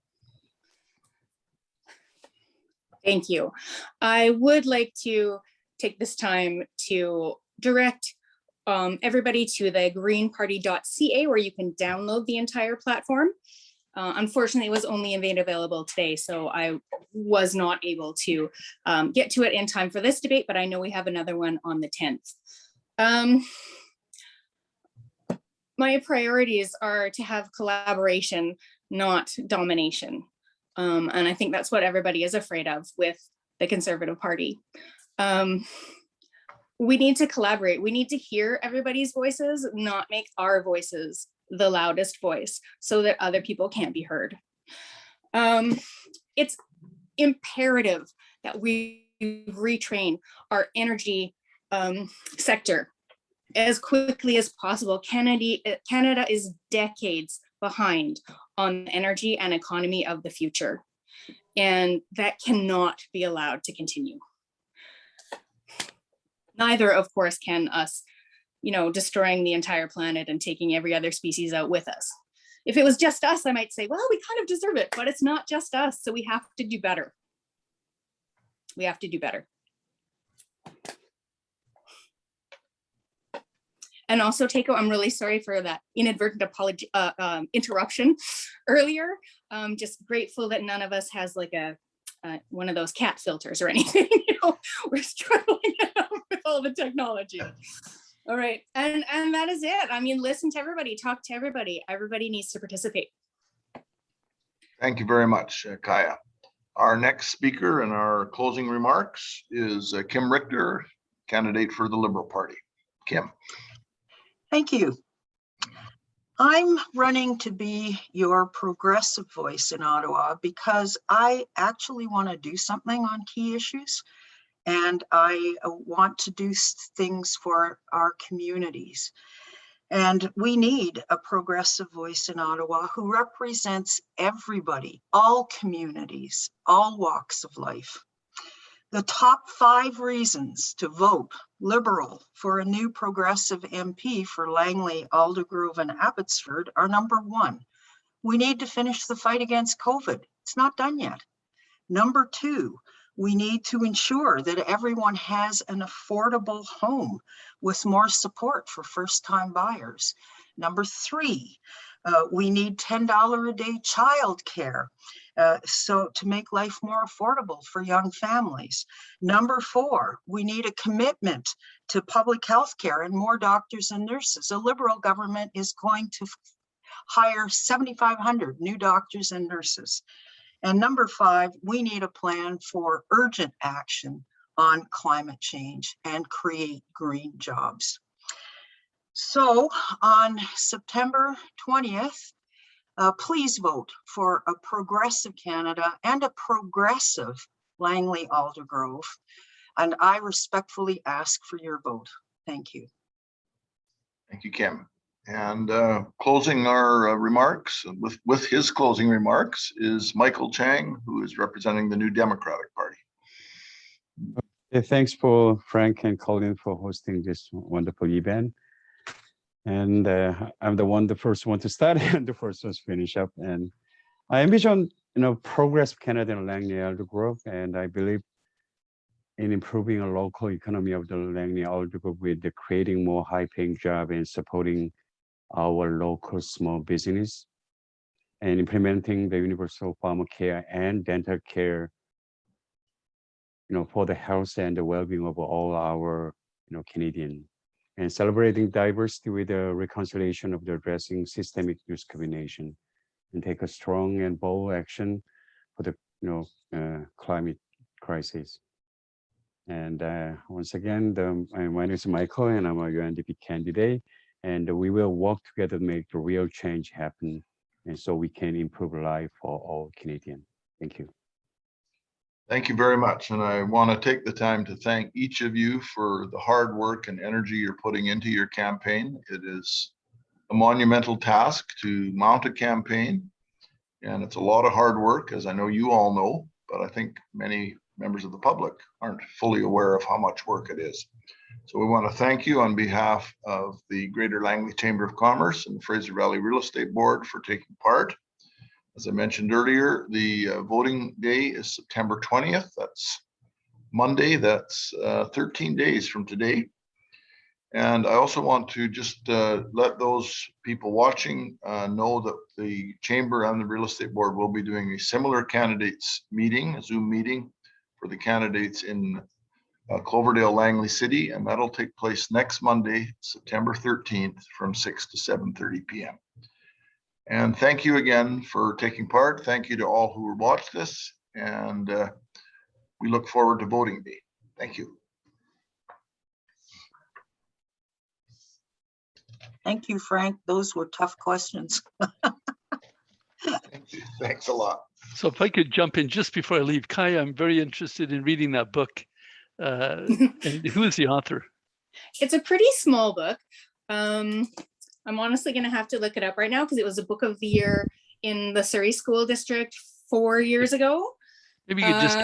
S6: Thank you. I would like to take this time to direct everybody to the greenparty.ca, where you can download the entire platform. Unfortunately, it was only made available today, so I was not able to get to it in time for this debate, but I know we have another one on the 10th. My priorities are to have collaboration, not domination. And I think that's what everybody is afraid of with the Conservative Party. We need to collaborate. We need to hear everybody's voices, not make our voices the loudest voice so that other people can't be heard. It's imperative that we retrain our energy sector as quickly as possible. Canada is decades behind on the energy and economy of the future. And that cannot be allowed to continue. Neither, of course, can us, destroying the entire planet and taking every other species out with us. If it was just us, I might say, well, we kind of deserve it, but it's not just us. So we have to do better. We have to do better. And also, Tako, I'm really sorry for that inadvertent interruption earlier. Just grateful that none of us has like one of those cat filters or anything. We're struggling with all the technology. All right, and that is it. I mean, listen to everybody, talk to everybody. Everybody needs to participate.
S2: Thank you very much, Kaija. Our next speaker in our closing remarks is Kim Richter, candidate for the Liberal Party. Kim.
S5: Thank you. I'm running to be your progressive voice in Ottawa because I actually want to do something on key issues, and I want to do things for our communities. And we need a progressive voice in Ottawa who represents everybody, all communities, all walks of life. The top 5 reasons to vote Liberal for a new progressive MP for Langley-Aldergrove and Abbotsford are: number 1, we need to finish the fight against COVID. It's not done yet. Number 2, we need to ensure that everyone has an affordable home with more support for first-time buyers. Number 3, we need $10 a day childcare, so to make life more affordable for young families. Number 4, we need a commitment to public health care and more doctors and nurses. A Liberal government is going to hire 7,500 new doctors and nurses. And number 5, we need a plan for urgent action on climate change and create green jobs. So on September 20th, please vote for a progressive Canada and a progressive Langley-Aldergrove. And I respectfully ask for your vote. Thank you.
S2: Thank you, Kim. And closing our remarks with his closing remarks is Michael Chang, who is representing the New Democratic Party.
S4: Thanks for Frank and Colin for hosting this wonderful event. And I'm the first one to start and the first one to finish up. And I envision, progress of Canada and Langley-Aldergrove, and I believe in improving a local economy of the Langley-Aldergrove with the creating more high-paying jobs and supporting our local small business, and implementing the universal pharmacare and dental care, for the health and the well-being of all our, Canadians. And celebrating diversity with the reconciliation of the addressing systemic discrimination, and take a strong and bold action for the climate crisis. And once again, my name is Michael, and I'm a UNDP candidate, and we will work together to make the real change happen, and so we can improve life for all Canadians. Thank you.
S2: Thank you very much. And I want to take the time to thank each of you for the hard work and energy you're putting into your campaign. It is a monumental task to mount a campaign, and it's a lot of hard work, as I know you all know, but I think many members of the public aren't fully aware of how much work it is. So we want to thank you on behalf of the Greater Langley Chamber of Commerce and the Fraser Valley Real Estate Board for taking part. As I mentioned earlier, the voting day is September 20th. That's Monday. That's 13 days from today. And I also want to just let those people watching know that the Chamber and the Real Estate Board will be doing a similar candidates meeting, a Zoom meeting for the candidates in Cloverdale, Langley City, and that'll take place next Monday, September 13th from 6 to 7:30 p.m. And thank you again for taking part. Thank you to all who watched this, and we look forward to voting day. Thank you.
S5: Thank you, Frank. Those were tough questions.
S2: Thank you. Thanks a lot.
S7: So if I could jump in just before I leave, Kaija, I'm very interested in reading that book. And who is the author?
S6: It's a pretty small book. I'm honestly going to have to look it up right now because it was a book of the year in the Surrey School District 4 years ago.
S7: Maybe you could just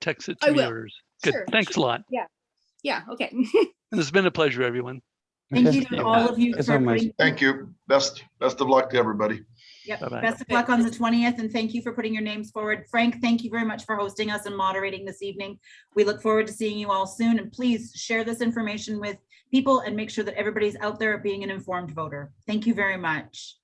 S7: text it to
S6: I
S7: me.
S6: will.
S7: Or, good.
S6: Sure,
S7: Thanks a lot.
S6: Yeah, okay.
S7: And it's been a pleasure, everyone.
S1: Thank you
S4: Okay.
S1: to all of you
S4: Thank you so
S1: for
S4: much.
S1: putting.
S2: Thank you. Best of luck to everybody.
S1: Yep,
S7: Bye-bye.
S1: best of luck on the 20th, and thank you for putting your names forward. Frank, thank you very much for hosting us and moderating this evening. We look forward to seeing you all soon, and please share this information with people and make sure that everybody's out there being an informed voter. Thank you very much.